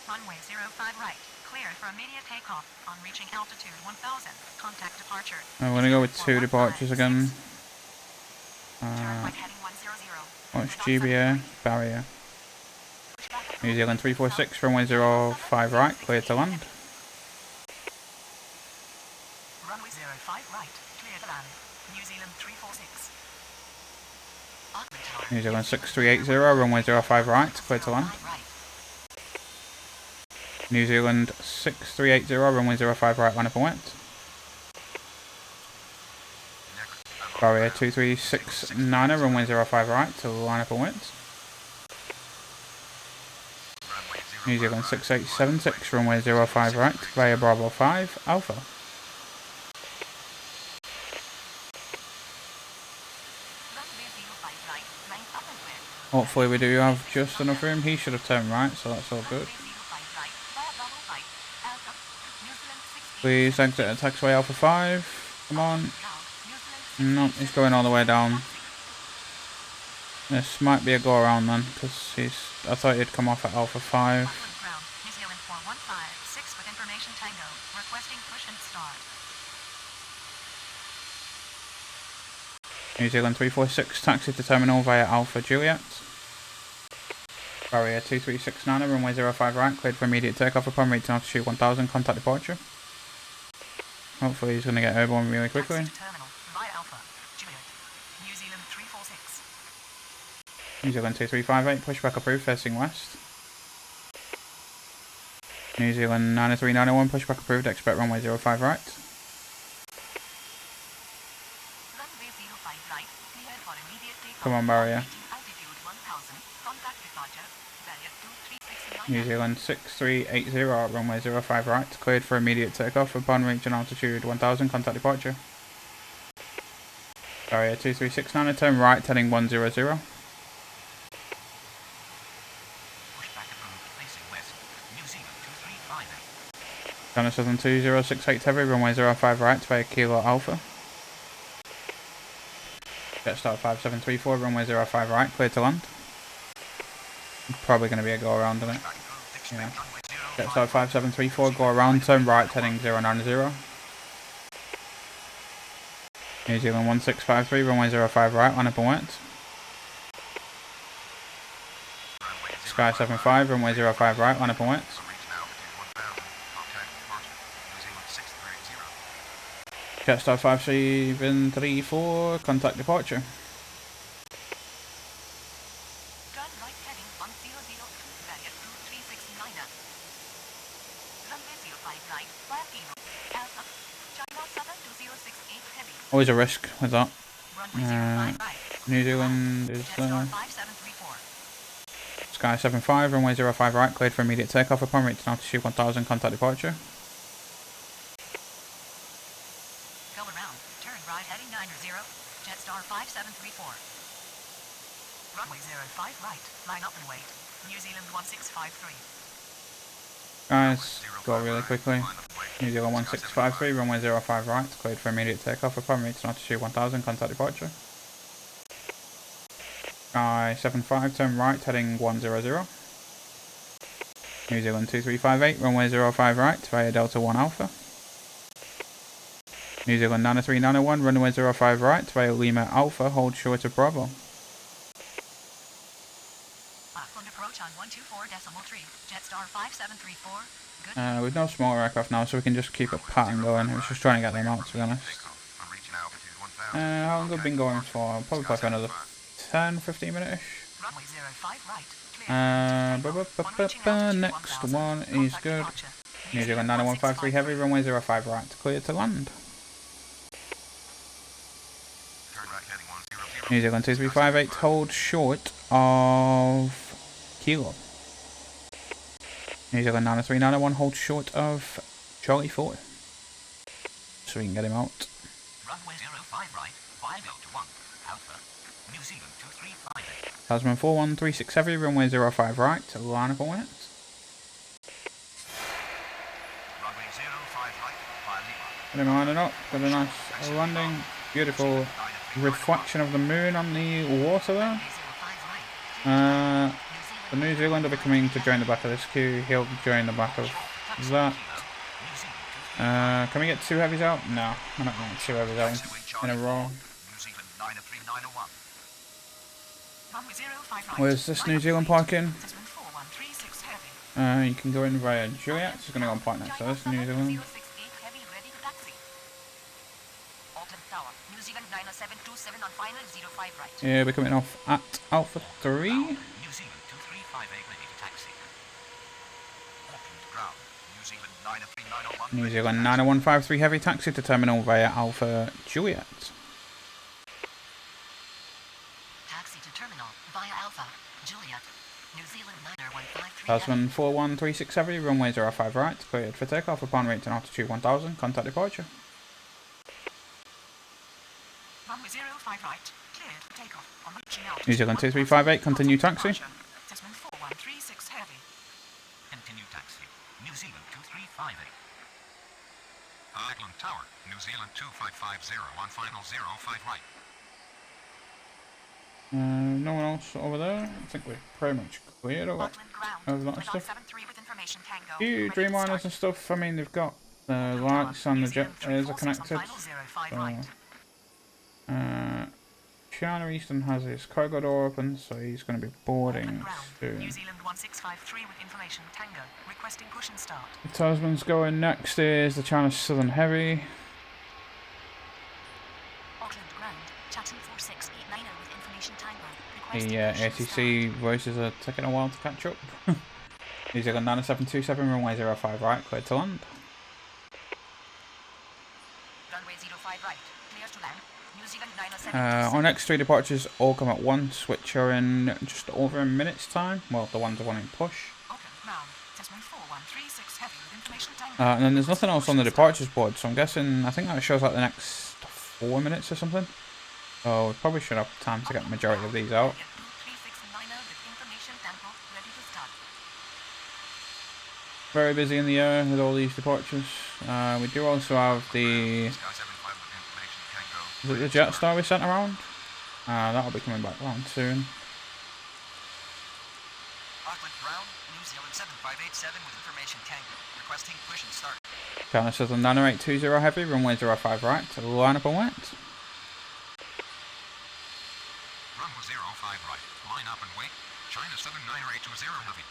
Runway 05 right, clear for immediate takeoff on reaching altitude 1000. Contact departure. I'm going to go with 2 departures again. Turn right heading 100. What's GBA? Barrier. New Zealand 346, runway 05 right, clear to land. Runway 05 right, clear to land. New Zealand 346. New Zealand 6380, runway 05 right, clear to land. New Zealand 6380, runway 05 right, line up and wet. Barrier 2369, runway 05 right to line up and wet. New Zealand 6876, runway 05 right, via Bravo 5, Alpha. Hopefully we do have just enough room. He should have turned right, so that's all good. Please exit at taxiway Alpha 5. Come on. No, he's going all the way down. This might be a go around then, because I thought he'd come off at Alpha 5. New Zealand 4156 with information tango. Requesting push and start. New Zealand 346, taxi to terminal via Alpha Juliet. Barrier 2369, runway 05 right, cleared for immediate takeoff upon reaching altitude 1000, contact departure. Hopefully he's going to get airborne really quickly. Taxi to terminal via Alpha Juliet. New Zealand 346. New Zealand 2358, pushback approved, facing west. New Zealand 93901, pushback approved, expect runway 05 right. Runway 05 right, cleared for immediate takeoff. Come on, Barrier. Altitude 1000. Contact departure. Barrier 2369. New Zealand 6380, runway 05 right, cleared for immediate takeoff upon reaching altitude 1000, contact departure. Barrier 2369, turn right, heading 100. China Southern 2068 heavy, runway 05 right via Kilo Alpha. Jetstar 5734, runway 05 right, clear to land. Probably going to be a go around, isn't it? Yeah. Jetstar 5734, go around, turn right, heading 090. New Zealand 1653, runway 05 right, line up and wet. Sky 75, runway 05 right, line up and wet. Jetstar 5734, contact departure. Turn right heading 1002, Barrier 2369er. Runway 05 right, via Kilo. Alpha, China 72068 heavy. Always a risk with that. Runway 05 right. New Zealand is Jetstar 5734. Sky 75, runway 05 right, cleared for immediate takeoff upon reaching altitude 1000, contact departure. Go around, turn right heading 90, Jetstar 5734. Runway 05 right, line up and wait. New Zealand 1653. Guys, go really quickly. New Zealand 1653, runway 05 right, cleared for immediate takeoff upon reaching altitude 1000, contact departure. Sky 75, turn right, heading 100. New Zealand 2358, runway 05 right, via Delta 1 Alpha. New Zealand 93901, runway 05 right, via Lima Alpha, hold short of Bravo. Auckland approach on 124.3, Jetstar 5734. Good. We've no smaller aircraft now, so we can just keep a pattern going. I was just trying to get them out, to be honest. How long have we been going for? Probably for another 10-15 minutes. Runway 05 right, clear. Next one is good. New Zealand 9153 heavy, runway 05 right, clear to land. New Zealand 2358, hold short of Kilo. New Zealand 93901, hold short of Charlie 4. So we can get him out. Runway 05 right, via Delta 1, Alpha, New Zealand 2358. Tasman 4136 heavy, runway 05 right, line up and wet. Runway 05 right, via Lima. Get him lining up, got a nice landing. Beautiful reflection of the moon on the water there. The New Zealand will be coming to join the back of this queue. He'll join the back of that. Can we get 2 heavies out? No, I'm not going to get 2 heavies out in a row. Where's this New Zealand parking? You can go in via Juliet. It's going to go on park next to this New Zealand. Yeah, we're coming off at Alpha 3. New Zealand 2358 ready to taxi. Auckland ground. New Zealand 90153 heavy taxi to terminal via Alpha Juliet. Taxi to terminal via Alpha Juliet. New Zealand 90153. Tasman 4136 heavy, runway 05 right, cleared for takeoff upon reaching altitude 1000, contact departure. Runway 05 right, cleared for takeoff on reaching altitude. New Zealand 2358, continue taxi. Tasman 4136 heavy. Continue taxi. New Zealand 2358. Auckland Tower. New Zealand 2550 on final 05 right. No one else over there. I think we're pretty much cleared of Auckland ground. that stuff. 73 with information Tango. Few Dreamliners and stuff. I mean, they've got the lights and the jet are connected. China Eastern has his cargo door open, so he's going to be boarding soon. New Zealand 1653 with information Tango. Requesting push and start. The Tasman's going next is the China Southern Heavy. Auckland ground. Chatham 4689 with information Tango. The ATC voices are taking a while to catch up. New Zealand 9727, runway 05 right, cleared to land. Runway 05 right, clear to land. New Zealand 907. Our next 3 departures all come at once, which are in just over a minute's time. Well, the ones are wanting push. Auckland ground. Tasman 4136 heavy with information Tango. And then there's nothing else on the departures board, so I'm guessing, I think that shows like the next 4 minutes or something. So we probably should have time to get the majority of these out. 2369 with information Tango ready to start. Very busy in the air with all these departures. We do also have the... Is it the Jetstar we sent around? That'll be coming back around soon. Auckland ground. New Zealand 7587 with information Tango. Requesting push and start. China Southern 9820 heavy, runway 05 right, line up and wet. Runway 05 right. Line up and wait. China Southern 90820 heavy.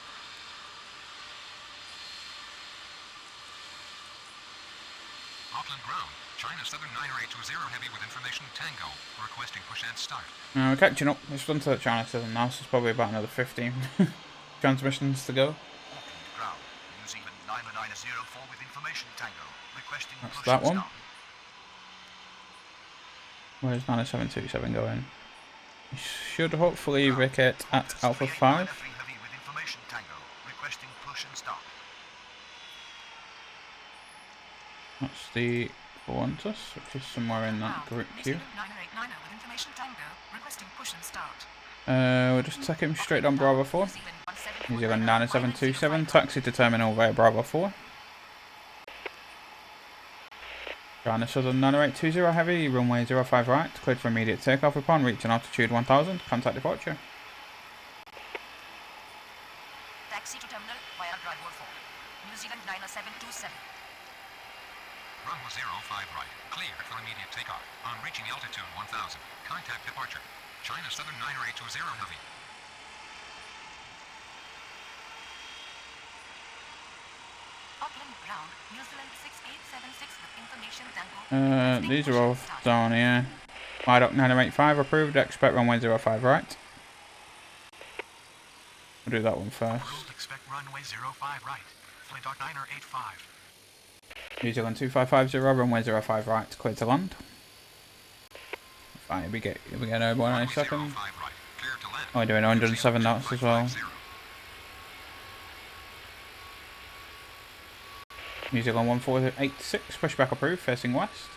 Auckland ground. China Southern 90820 heavy with information Tango. Requesting push and start. We're catching up. It's done to the China Southern now, so it's probably about another 15 transmissions to go. Auckland ground. New Zealand 90904 with information Tango. Requesting That's push that and one. start. Where's 9727 going? He should hopefully ricket at Qantas Alpha 3893 5. heavy with information Tango. Requesting push and start. That's the Qantas, which is somewhere in that group New queue. Zealand 9890 with information Tango. Requesting push and start. We'll just take him straight on Bravo 4. New Zealand 9727, taxi to terminal via Bravo 4. China Southern 90820 heavy, runway 05 right, cleared for immediate takeoff upon reaching altitude 1000, contact departure. Taxi to terminal via Bravo 4. New Zealand 9727. Runway 05 right. Clear for immediate takeoff. On reaching altitude 1000. Contact departure. China Southern 90820 heavy. Auckland ground. New Zealand 6876 with information Tango. These are all down here. Viaduct 985 approved, expect runway 05 right. We'll do that one first. Approved, expect runway 05 right. Flight Dock 985. New Zealand 2550, runway 05 right, clear to land. Fine, we get airborne in a second. 05 right. Clear to land. Oh, we're doing 107 knots as well. New Zealand 1486, pushback approved, facing west.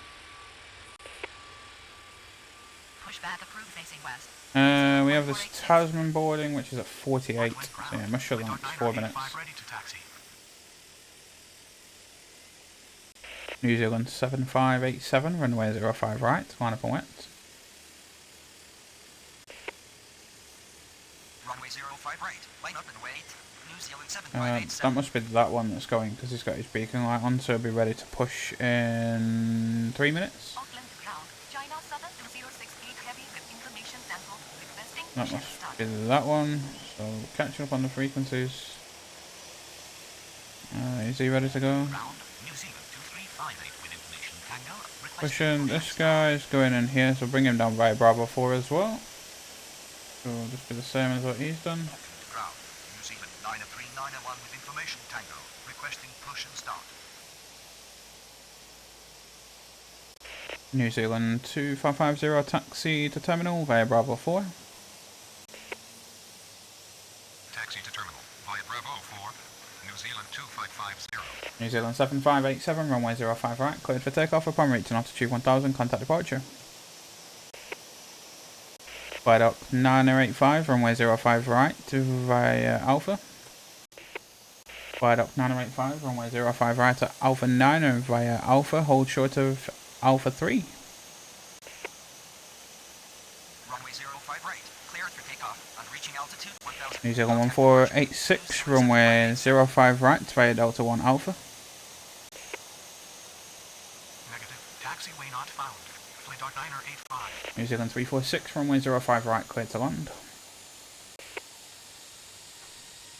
Pushback approved facing west. We have this Tasman boarding, which is at 48. So yeah, must show them 4 minutes. Ready to taxi. New Zealand 7587, runway 05 right, line up and wet. Runway 05 right. Line up and wait. New Zealand That 7587. must be that one that's going, because he's got his beacon light on, so he'll be ready to push in 3 minutes. Auckland ground. China Southern 2068 heavy with information Tango. Requesting That push and must start. be that one. So catching up on the frequencies. Is he ready to go? Ground. New Zealand 2358 with information Tango. Requesting Pushing, push and this start. guy's going in here, so bring him down by Bravo 4 as well. So it'll just be the same as what he's done. Auckland ground. New Zealand 93901 with information Tango. Requesting push and start. New Zealand 2550, taxi to terminal via Bravo 4. Taxi to terminal via Bravo 4. New Zealand 2550. New Zealand 7587, runway 05 right, cleared for takeoff upon reaching altitude 1000, contact departure. Viaduct 985, runway 05 right via Alpha. Viaduct 985, runway 05 right at Alpha 9 via Alpha, hold short of Alpha 3. Runway 05 right. Cleared for takeoff. On reaching altitude 1000. New Zealand 1486, runway 05 right via Delta 1 Alpha. Negative. Taxiway not found. Flight Dock 985. New Zealand 346, runway 05 right, cleared to land.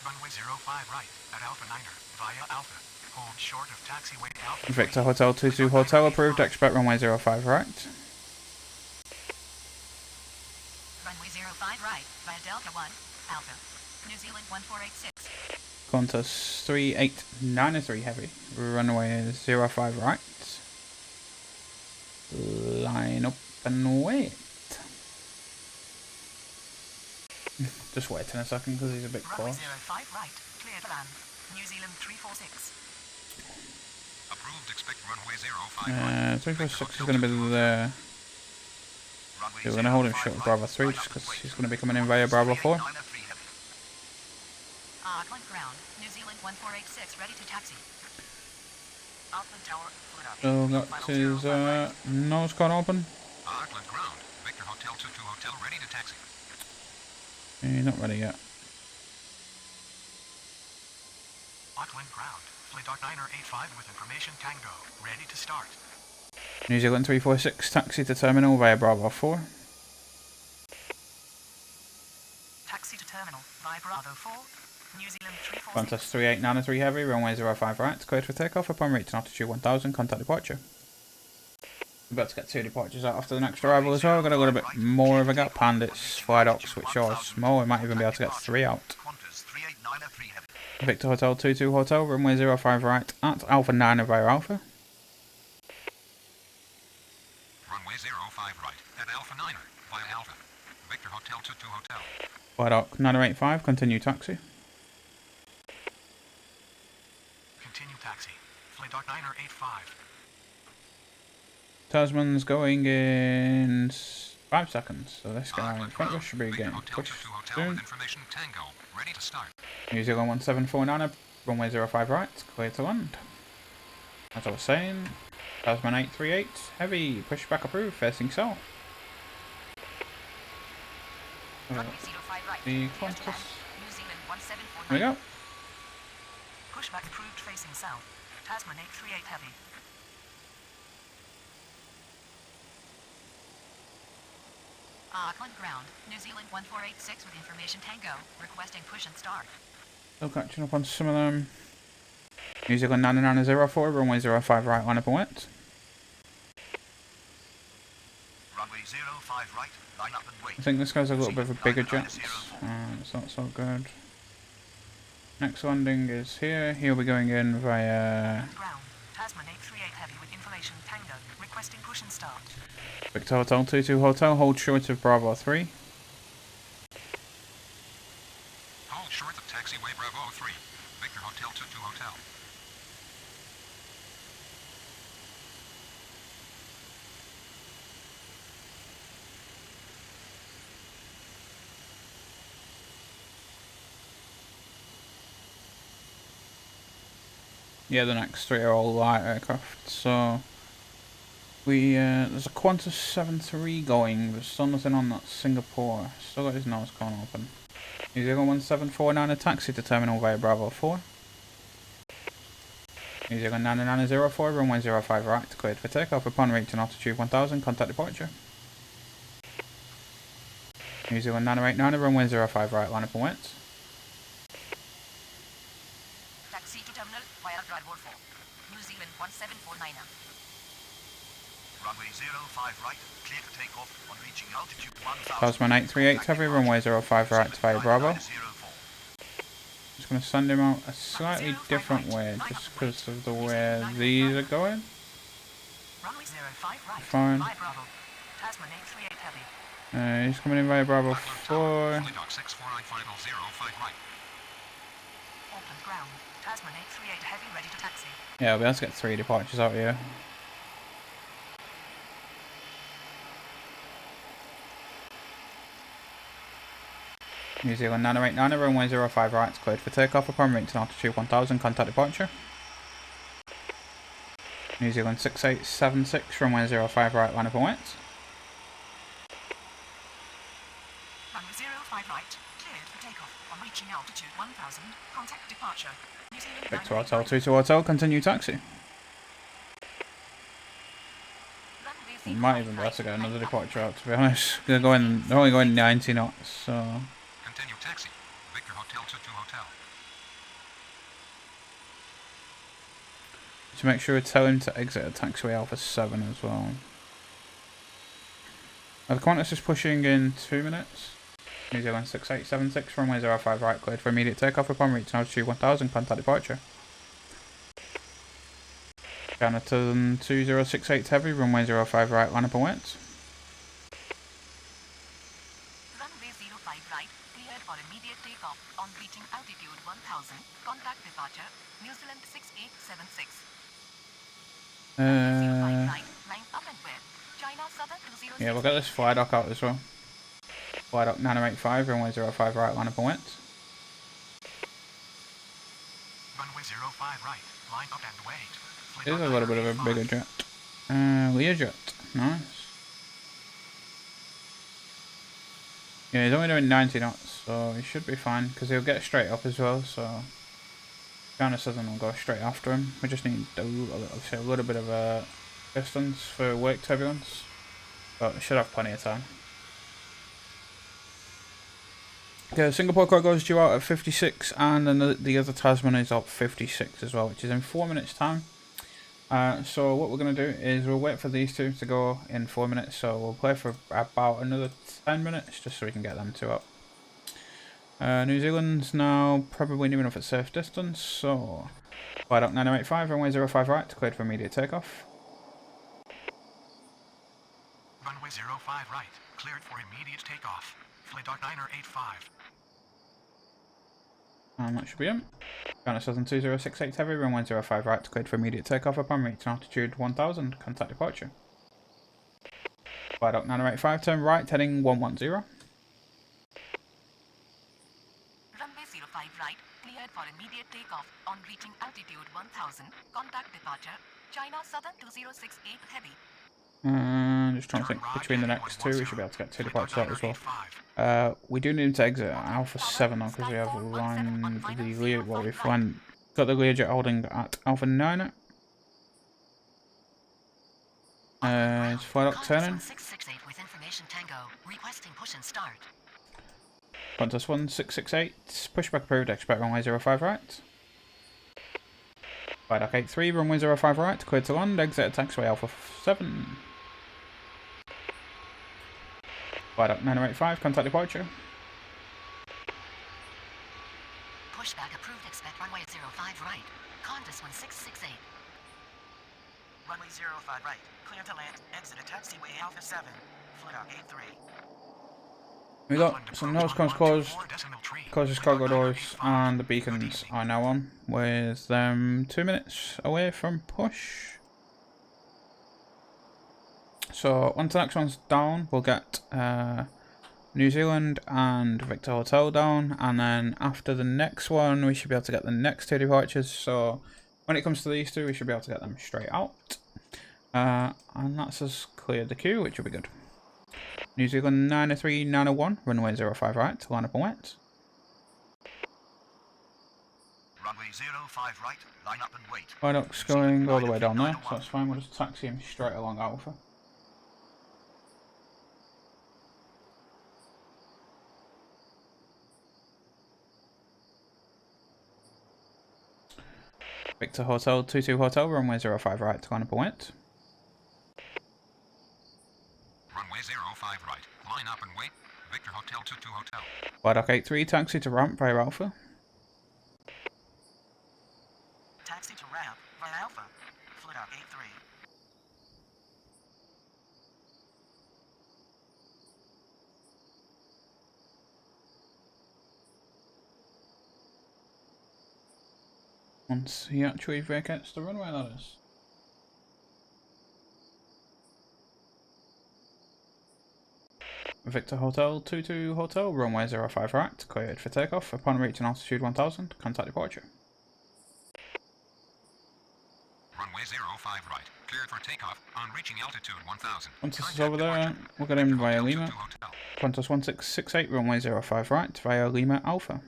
Runway 05 right. At Alpha 9er. Via Alpha. Hold short of taxiway Alpha. Victor Hotel 22 Hotel approved, expect runway 05 right. Runway 05 right via Delta 1. Alpha. New Zealand 1486. Qantas 3893 heavy, runway 05 right. Line up and wait. Just waiting a second because he's a bit Runway close. 05 right. Clear to land. New Zealand 346. Approved. Expect runway 05 right. 346 is going to be there. Runway So we're going to hold him short of Bravo 3 just because he's going to be coming in via Bravo 4. Auckland ground. New Zealand 1486. Ready to taxi. Auckland Tower. Foot up. So got his nose cone open. Auckland ground. Victor Hotel 22 Hotel ready to taxi. He's not ready yet. Auckland ground. Flight Dock 985 with information Tango. Ready to start. New Zealand 346, taxi to terminal via Bravo 4. terminal via Bravo 4, New Zealand 346. Qantas 3893 Heavy, runway 05 right, cleared for takeoff upon reaching altitude 1000, contact departure. We're about to get 2 departures out after the next arrival as well. We've got a little bit more of a gap, and it's fly docks, which are small. We might even be able to get 3 out. Qantas 3893 Heavy. Victor Hotel 22 Hotel, runway 05 right at Alpha 9 via Alpha. Runway 05 right at Alpha 9 via Alpha. Victor Hotel 22 Hotel. Fly dock 985, continue taxi. Continue taxi. Flight dock 985. Tasman's going in 5 seconds, so this guy in front of us should be getting Hotel pushed 22 Hotel soon. with information Tango. Ready to start. New Zealand 1749, runway 05 right, clear to land. As I was saying, Tasman 838, heavy, pushback approved, facing south. Runway 05 right. The Clear to Qantas. land. New Zealand 1749. There we go. Pushback approved facing south. Tasman 838 heavy. Auckland ground. New Zealand 1486 with information Tango. Requesting push and start. Still catching up on some of them. New Zealand 9904, runway 05 right, line up and wet. Runway 05 right. Line up and wait. I think this guy's a little bit of a bigger jet. It's not so good. Next landing is here. He'll be going in via Ground. Tasman 838 heavy with information Tango. Requesting push and start. Victor Hotel 22 Hotel, hold short of Bravo 3. Hold short of taxiway Bravo 3. Victor Hotel 22 Hotel. Yeah, the next 3 are all light aircraft, so there's a Qantas 73 going, there's still nothing on that Singapore, still got his nose cone open. New Zealand 1749, a taxi to terminal via Bravo 4. New Zealand 9904, runway 05 right, cleared for takeoff upon reaching altitude 1000, contact departure. New Zealand 989, runway 05 right, line up and wet. Taxi to terminal via Bravo 4. New Zealand 1749. Runway 05 right. Clear to take off on reaching altitude 1000. Tasman 838 heavy, runway 05 right via Bravo. 04. Just going to send him out a slightly different way, just because of the way these are going. Runway 05 right. Fine. Via Bravo. Tasman 838 heavy. He's coming in via Bravo 4. Flight dock 649 final 05 right. Auckland ground. Tasman 838 heavy ready to taxi. Yeah, we'll be able to get 3 departures out here. New Zealand 989, runway 05 right, cleared for takeoff upon reaching altitude 1000, contact departure. New Zealand 6876, runway 05 right, line up and wet. Runway 05 right. Cleared for takeoff on reaching altitude 1000. Contact departure. New Zealand Victor 989. Hotel 22 Hotel, continue taxi. Runway We 05 might even be able right. to get another departure out, to be honest. They're only going 90 knots, so... Continue taxi. Victor Hotel 22 Hotel. To make sure we tell him to exit at taxiway Alpha 7 as well. The Qantas is pushing in 2 minutes. New Zealand 6876, runway 05 right, cleared for immediate takeoff upon reaching altitude 1000, contact departure. Jonathan 2068 heavy, runway 05 right, line up and wet. Runway 05 right. Cleared for immediate takeoff on reaching altitude 1000. Contact departure. New Zealand 6876. 05 right. Line up and wet. China Southern 206. Yeah, we'll get this fly dock out as well. Fly dock 985, runway 05 right, line up and wet. Runway 05 right. Line up and wait. Flight It is dock a little bit of a 985. bigger jet. Learjet, nice. Yeah, he's only doing 90 knots, so he should be fine, because he'll get straight up as well, so... Janice doesn't will go straight after him. We just need a little bit of a distance for wake turbulence, but we should have plenty of time. The Singapore cargo is due out at 56, and then the other Tasman is up 56 as well, which is in 4 minutes time. So what we're going to do is we'll wait for these two to go in 4 minutes, so we'll play for about another 10 minutes just so we can get them two up. New Zealand's now probably near enough at safe distance, so flight up 985, runway 05 right, cleared for immediate takeoff. Runway 05 right, cleared for immediate takeoff. Flight Dark 985. And that should be him. China Southern 2068 heavy, runway 05 right, cleared for immediate takeoff upon reaching altitude 1000, contact departure. Flight up 985, turn right, heading 110. Runway 05 right, cleared for immediate takeoff on reaching altitude 1000, contact departure, China Southern 2068 heavy. Just trying to think between the next two, we should be able to get two departures out as well. We do need to exit Alpha 7 though, because we have lined the Lear, well, we've got the Learjet holding at Alpha 9. It's flight up turning. 668 with information Tango, requesting push and start. Qantas 1668, pushback approved, expect runway 05 right. Flight Dock 83, runway 05 right, cleared to land, exit at taxiway Alpha 7. Flight up 985, contact departure. Pushback approved, expect runway 05 right. Qantas 1668. Runway 05 right, clear to land, exit at taxiway Alpha 7, flight out 83. We got some nose cones closed, closest cargo doors, and the beacons are now on, with them 2 minutes away from push. So once the next one's down, we'll get New Zealand and Victor Hotel down, and then after the next one, we should be able to get the next two departures. So when it comes to these two, we should be able to get them straight out. And that's us cleared the queue, which will be good. New Zealand 903, 901, runway 05 right, line up and wet. Runway 05 right, line up and wait. Viaduct's going all the way down there, so that's fine, we'll just taxi him straight along Alpha. Victor Hotel, 22 Hotel, runway 05 right, line up and wet. Runway 05 right, line up and wait. Victor Hotel 22 Hotel. Viaduct 83, taxi to ramp via Alpha. Taxi to ramp via Alpha, flight out 83. Once he actually vacates the runway, that is. Victor Hotel, 22 Hotel, runway 05 right, cleared for takeoff. Upon reaching altitude 1000, contact departure. Runway 05 right, cleared for takeoff on reaching altitude 1000. Once this is over there, we'll get him via Lima. Qantas 1668, runway 05 right, via Lima Alpha.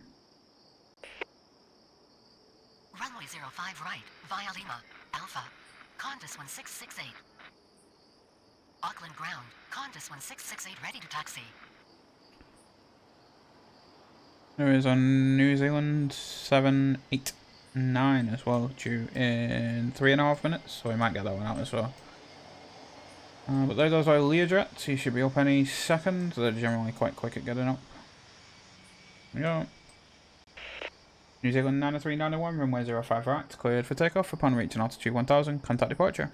Runway 05 right, via Lima, Alpha. Qantas 1668. Auckland ground, Qantas 1668 ready to taxi. There is on New Zealand 789 as well, due in 3.5 minutes, so we might get that one out as well. But there goes our Learjet, he should be up any second, they're generally quite quick at getting up. There we go. New Zealand 903, 901, runway 05 right, cleared for takeoff. Upon reaching altitude 1000, contact departure.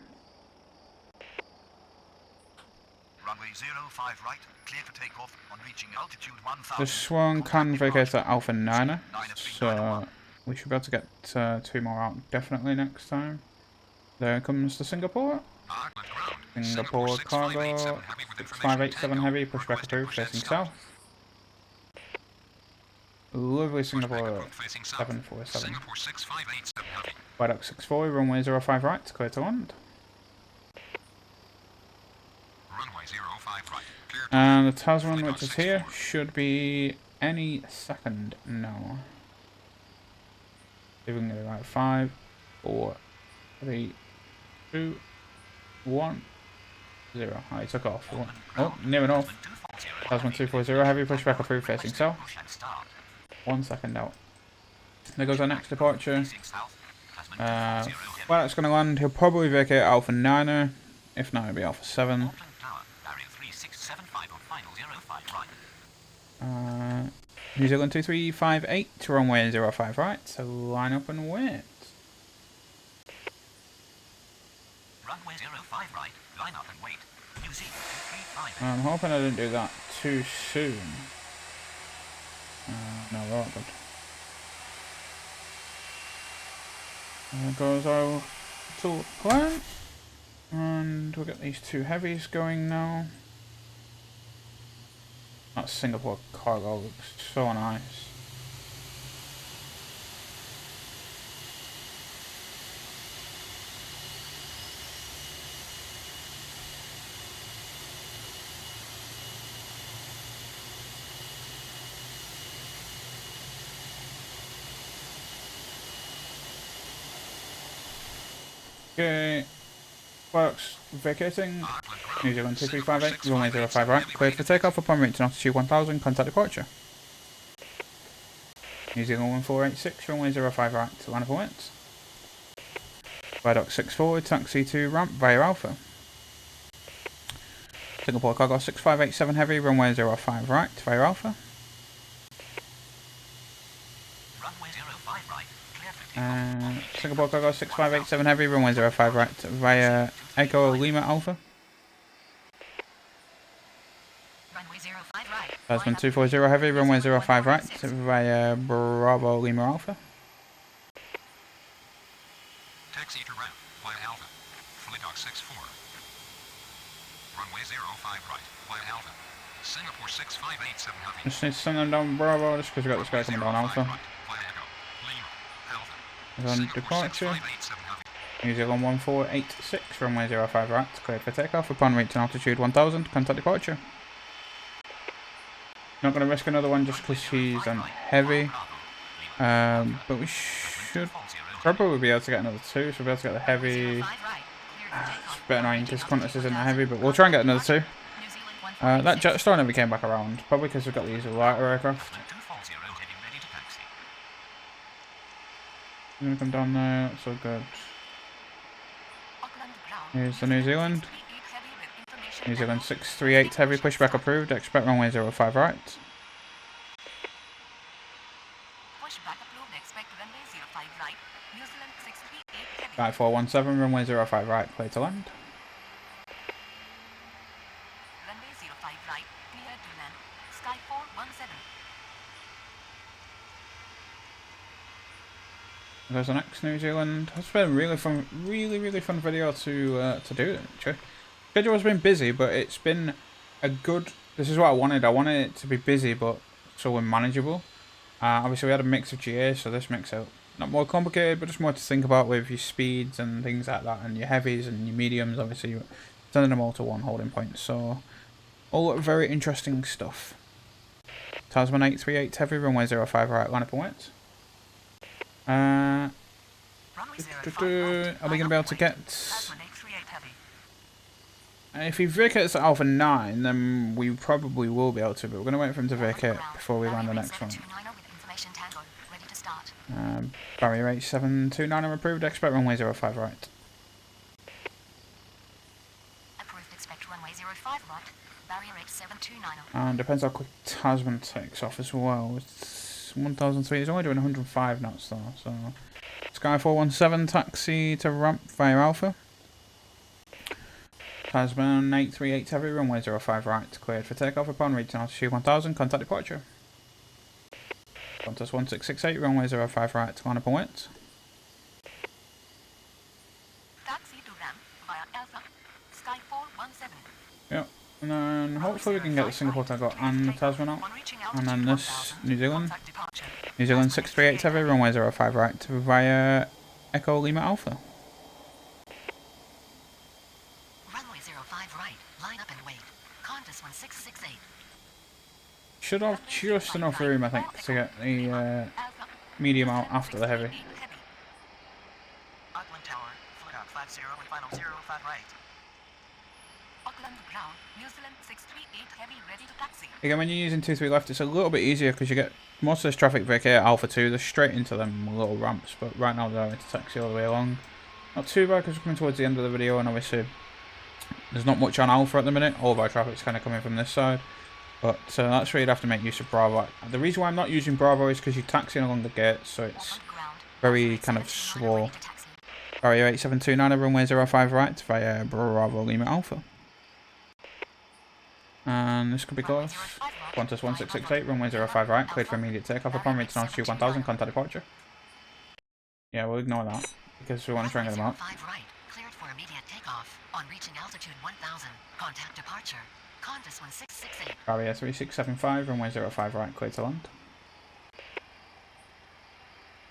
Runway 05 right, clear for takeoff on reaching altitude 1000. This one can vacate at Alpha 9, so we should be able to get 2 more out definitely next time. There comes the Singapore. Auckland ground. Singapore cargo, 6587 heavy, pushback approved, facing south. Lovely Singapore 747. Singapore 6587 heavy. Viaduct 64, runway 05 right, clear to land. Runway 05 right, clear to And the Tasman, which is here, should be any second now. See if we can get it right. 5, 4, 3, 2, 1, 0. Oh, he took off. Oh, near enough. Tasman 240 heavy, pushback approved facing south. Push and start. 1 second out. There goes our next departure. Facing south. Tasman 240 heavy. Well, it's going to land. He'll probably vacate Alpha 9er. If not, it'll be Alpha 7. Auckland Tower. Barrier 3675 on final 05 right. New Zealand 2358, runway 05 right. So line up and wait. Runway 05 right. Line up and wait. New Zealand 235. I'm hoping I didn't do that too soon. No, we're all good. There goes our tool plan. And we'll get these two heavies going now. That Singapore cargo looks so nice. Okay, works vacating. New Zealand 2358, runway 05 right, cleared for takeoff upon reaching altitude 1000, contact departure. New Zealand 1486, runway 05 right, to line up and wait. Viaduct 6 forward, taxi to ramp via Alpha. Singapore cargo 6587 heavy, runway 05 right, via Alpha. Runway 05 right. Clear for takeoff. Singapore cargo 6587 heavy, runway 05 right, via Echo Lima Alpha. Runway 05 right. Tasman 240 heavy, runway 05 right, via Bravo Lima Alpha. Taxi to ramp via Alpha. Flight 64. Runway 05 right via Alpha. Singapore 6587 heavy. Just need to send them down Bravo, just because we've got this guy coming down Alpha. Right via Echo. Lima. Alpha. On Singapore departure. 6587 heavy. New Zealand 1486, runway 05 right, cleared for takeoff upon reaching altitude 1000, contact departure. Not going to risk another one just because he's on heavy, but we should probably be able to get another two, so we'll be able to get the heavy. It's a bit annoying because Qantas isn't that heavy, but we'll try and get another two. That Jetstar never came back around, probably because we've got these lighter aircraft. 240 heading ready to taxi. I'm going to come down there, that's all good. Auckland ground. Here's the New Zealand. 38 heavy with information. New Zealand 638 heavy, pushback approved, expect runway 05 right. Pushback approved. Expect runway 05 right. New Zealand 638 heavy. 5417, runway 05 right, clear to land. Runway 05 right. Clear to land. Sky 417. There's the next New Zealand. It's been a really fun, really fun video to do. Actually, schedule has been busy, but it's been a good. This is what I wanted. I wanted it to be busy, but so manageable. Obviously, we had a mix of GA, so this makes it not more complicated, but just more to think about with your speeds and things like that, and your heavies and your mediums. Obviously, you're sending them all to one holding point. So, all very interesting stuff. Tasman 838 heavy, runway 05 right, line up and wait. Runway 05 Are right. we going to be able to get... Tasman 838 heavy. If he vacates at Alpha 9, then we probably will be able to, but we're going to wait for him to vacate before we land the next one. Barrier 8729 approved, expect runway 05 right. Approved, expect runway 05 right. Barrier 8729. And depends how quick Tasman takes off as well. It's 1003, it's only doing 105 knots though, so... Sky 417, taxi to ramp via Alpha. Tasman 838 heavy, runway 05 right, cleared for takeoff upon reaching altitude 1000, contact departure. Qantas 1668, runway 05 right, line up and wait. Taxi to ramp via Alpha. Sky 417. Yep, and then hopefully we can get the Singapore cargo and the Tasman out. And then this, New Zealand. New Zealand 638 heavy, runway 05 right, via Echo Lima Alpha. Runway 05 right. Line up and wait. Qantas 1668. Should have just enough room, I think, to get the medium out after the heavy. Auckland Tower, flight out 50 and final 05 right. Auckland ground, New Zealand 638 heavy ready to taxi. Again, when you're using 2-3 left, it's a little bit easier because you get most of this traffic break here at Alpha 2. They're straight into them little ramps, but right now they're having to taxi all the way along. Not too bad because we're coming towards the end of the video, and obviously there's not much on Alpha at the minute. All of our traffic's kind of coming from this side. But that's where you'd have to make use of Bravo. The reason why I'm not using Bravo is because you're taxiing along the gates, so it's very kind of slow. Barrier 8729, runway 05 right via Bravo Lima Alpha. And this could be close. Qantas 1668, runway 05 right, cleared for immediate takeoff upon reaching altitude 1000, contact departure. Yeah, we'll ignore that because we want to try and get them out. Cleared for immediate takeoff on reaching altitude 1000, contact departure. Qantas 1668. Barrier 3675, runway 05 right, cleared to land.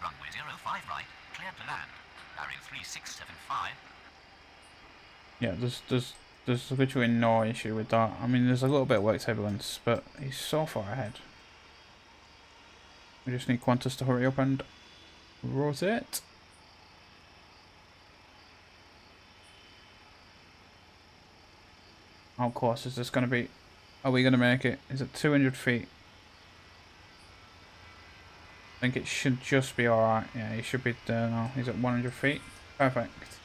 Runway 05 right, cleared to land. Barrier 3675. Yeah, there's literally no issue with that. I mean, there's a little bit of work turbulence, but he's so far ahead. We just need Qantas to hurry up and rotate. How close is this going to be? Are we going to make it? Is it 200 feet? I think it should just be alright. Yeah, he should be there now. He's at 100 feet. Perfect.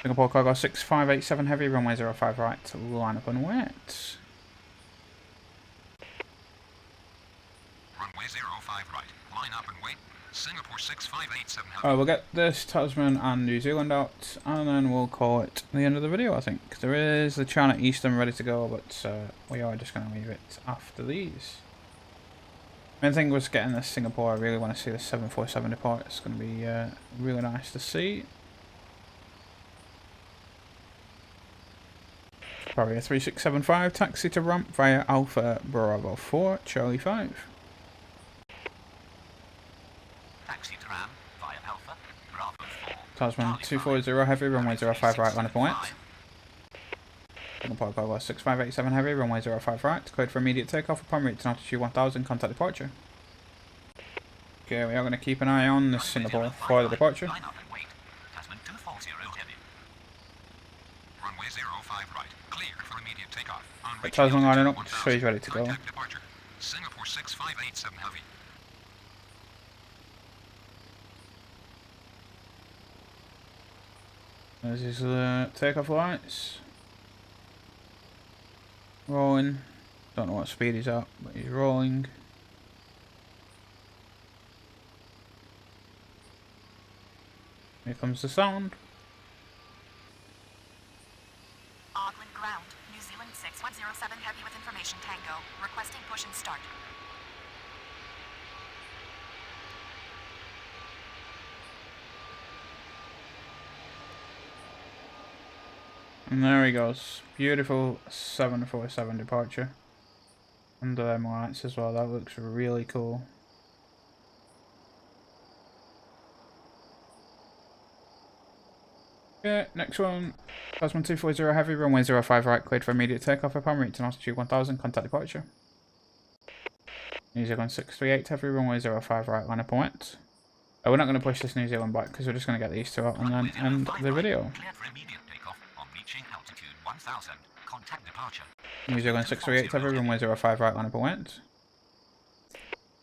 Singapore cargo 6587 heavy, runway 05 right, to line up and wait. Runway 05 right, line up and wait. Singapore 6587 heavy. Alright, we'll get this Tasman and New Zealand out, and then we'll call it the end of the video, I think. There is the China Eastern ready to go, but we are just going to leave it after these. Main thing was getting this Singapore. I really want to see the 747 depart. It's going to be really nice to see. Barrier 3675, taxi to ramp via Alpha Bravo 4, Charlie 5. Taxi to ramp via Alpha Bravo 4. Tasman 240 heavy, runway 05 right, line up and wait. Singapore cargo 6587 heavy, runway 05 right, cleared for immediate takeoff upon reaching altitude 1000, contact departure. Okay, we are going to keep an eye on this Singapore for the departure. Line up and wait. Tasman 240 heavy. Runway 05 right, cleared for immediate takeoff. But Tasman lining up, so he's ready to go. Contact departure. Singapore 6587 heavy. There's his takeoff lights. Rolling. Don't know what speed he's at, but he's rolling. Here comes the sound. Auckland ground, New Zealand 6107 heavy with information Tango, requesting push and start. And there he goes. Beautiful 747 departure. Under them lights as well. That looks really cool. Okay, next one. Tasman 240 heavy, runway 05 right, cleared for immediate takeoff upon reaching altitude 1000, contact departure. New Zealand 638 heavy, runway 05 right, line up and wait. We're not going to push this New Zealand back because we're just going to get these two out and then end the video. Cleared for immediate takeoff on reaching altitude 1000. Contact departure. New Zealand 638 heavy, runway 05 right, line up and wait.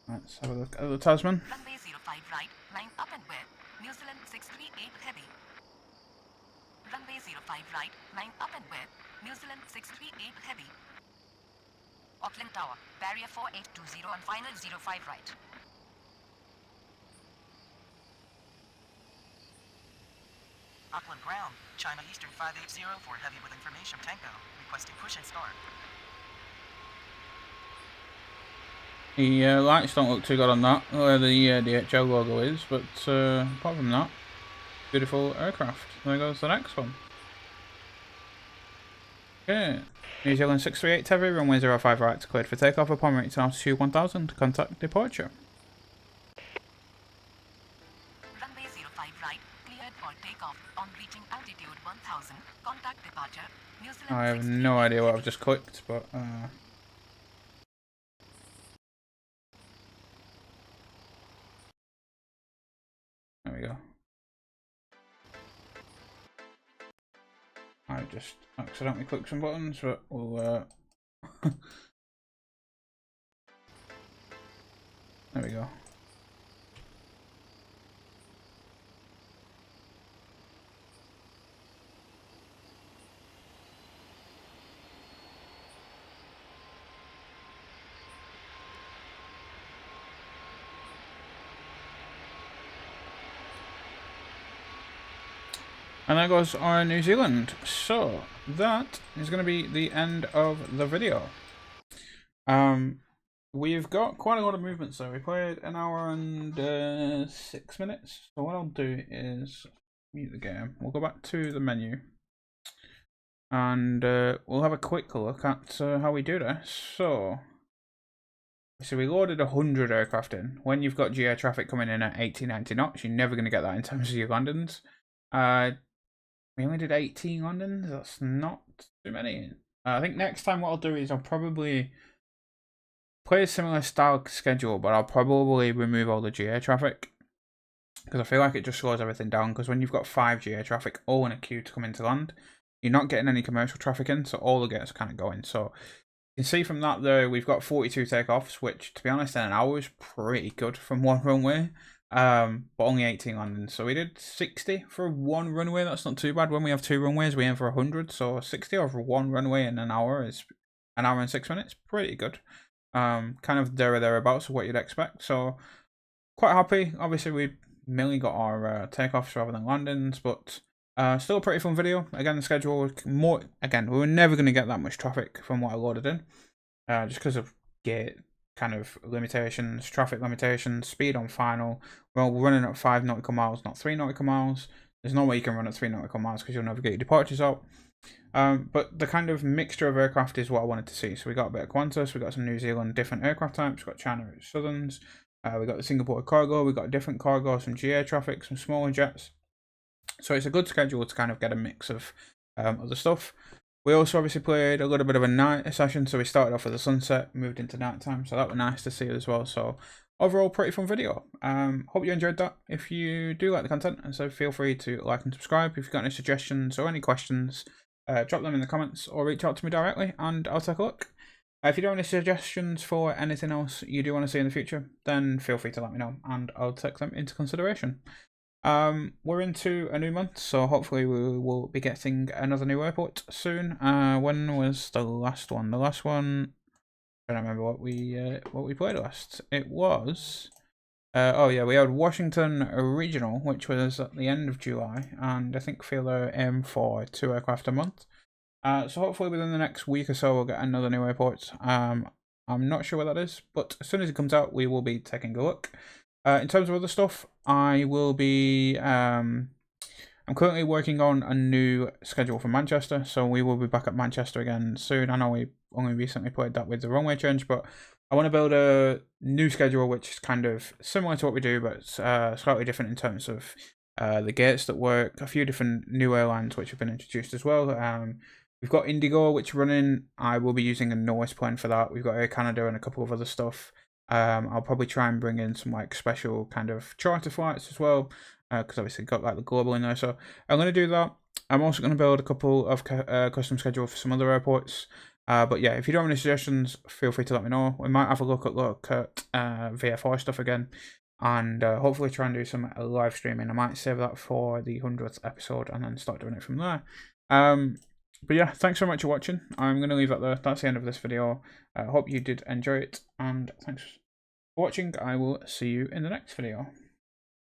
Let's have a look at the Tasman. Runway 05 right, line up and wait. New Zealand 638 heavy. Runway 05 right, line up and wait. New Zealand 638 heavy. Auckland Tower, barrier 4820 and final 05 right. Auckland ground, China Eastern 580 for heavy with information Tango, requesting push and start. The lights don't look too good on that, where the DHL logo is, but apart from that, beautiful aircraft. There goes the next one. Okay, New Zealand 638 heavy, runway 05 right, cleared for takeoff upon reaching altitude 1000, contact departure. Runway 05 right, cleared for takeoff on reaching altitude 1000, contact departure. New Zealand I have no idea what I've just clicked, but there we go. I've just accidentally click some buttons, but we'll there we go. And there goes our New Zealand. So that is going to be the end of the video. We've got quite a lot of movement, so we played an hour and 6 minutes. So what I'll do is mute the game. We'll go back to the menu, and we'll have a quick look at how we do this. So we loaded 100 aircraft in. When you've got GA traffic coming in at 80, 90 knots, you're never going to get that in terms of your landings. We only did 18 landings. That's not too many. I think next time what I'll do is I'll probably play a similar style schedule, but I'll probably remove all the GA traffic, because I feel like it just slows everything down. Because when you've got 5 GA traffic all in a queue to come into land, you're not getting any commercial traffic in, so all the gates are kind of going. So you can see from that there, we've got 42 takeoffs, which to be honest in an hour is pretty good from one runway. But only 18 landings, so we did 60 for one runway. That's not too bad. When we have 2 runways, we aim for 100, so 60 over one runway in an hour is an hour and 6 minutes. Pretty good. Kind of there or thereabouts of what you'd expect. So quite happy. Obviously, we mainly got our takeoffs rather than landings, but still a pretty fun video. Again, the schedule more. Again, we were never going to get that much traffic from what I loaded in, just because of gate kind of limitations, traffic limitations, speed on final. Well, we're running at 5 nautical miles, not 3 nautical miles. There's no way you can run at 3 nautical miles because you'll never get your departures out. But the kind of mixture of aircraft is what I wanted to see. So we got a bit of Qantas, we got some New Zealand different aircraft types, we got China Southerns, we got the Singapore cargo, we got different cargo, some GA traffic, some smaller jets. So it's a good schedule to kind of get a mix of other stuff. We also obviously played a little bit of a night session, so we started off with the sunset, moved into night time, so that was nice to see as well. So overall, pretty fun video. Hope you enjoyed that. If you do like the content, and so feel free to like and subscribe. If you've got any suggestions or any questions, drop them in the comments or reach out to me directly and I'll take a look. If you do have any suggestions for anything else you do want to see in the future, then feel free to let me know and I'll take them into consideration. We're into a new month, so hopefully we will be getting another new airport soon. When was the last one? The last one, I don't remember what we played last. It was oh yeah, we had Washington Regional, which was at the end of July, and I think Feeler aim for 2 aircraft a month. So hopefully within the next week or so we'll get another new airport. I'm not sure what that is, but as soon as it comes out we will be taking a look. In terms of other stuff, I will be I'm currently working on a new schedule for Manchester, so we will be back at Manchester again soon. I know we only recently played that with the runway change, but I want to build a new schedule which is kind of similar to what we do, but slightly different in terms of the gates that work, a few different new airlines which have been introduced as well. We've got Indigo, which running. I will be using a noise plane for that. We've got Air Canada and a couple of other stuff. I'll probably try and bring in some like special kind of charter flights as well, because obviously got like the global in there. So I'm going to do that. I'm also going to build a couple of custom schedules for some other airports. But yeah, if you don't have any suggestions, feel free to let me know. We might have a look at VFR stuff again, and hopefully try and do some live streaming. I might save that for the 100th episode and then start doing it from there. But yeah, thanks so much for watching. I'm going to leave that there. That's the end of this video. I hope you did enjoy it, and thanks for watching. I will see you in the next video.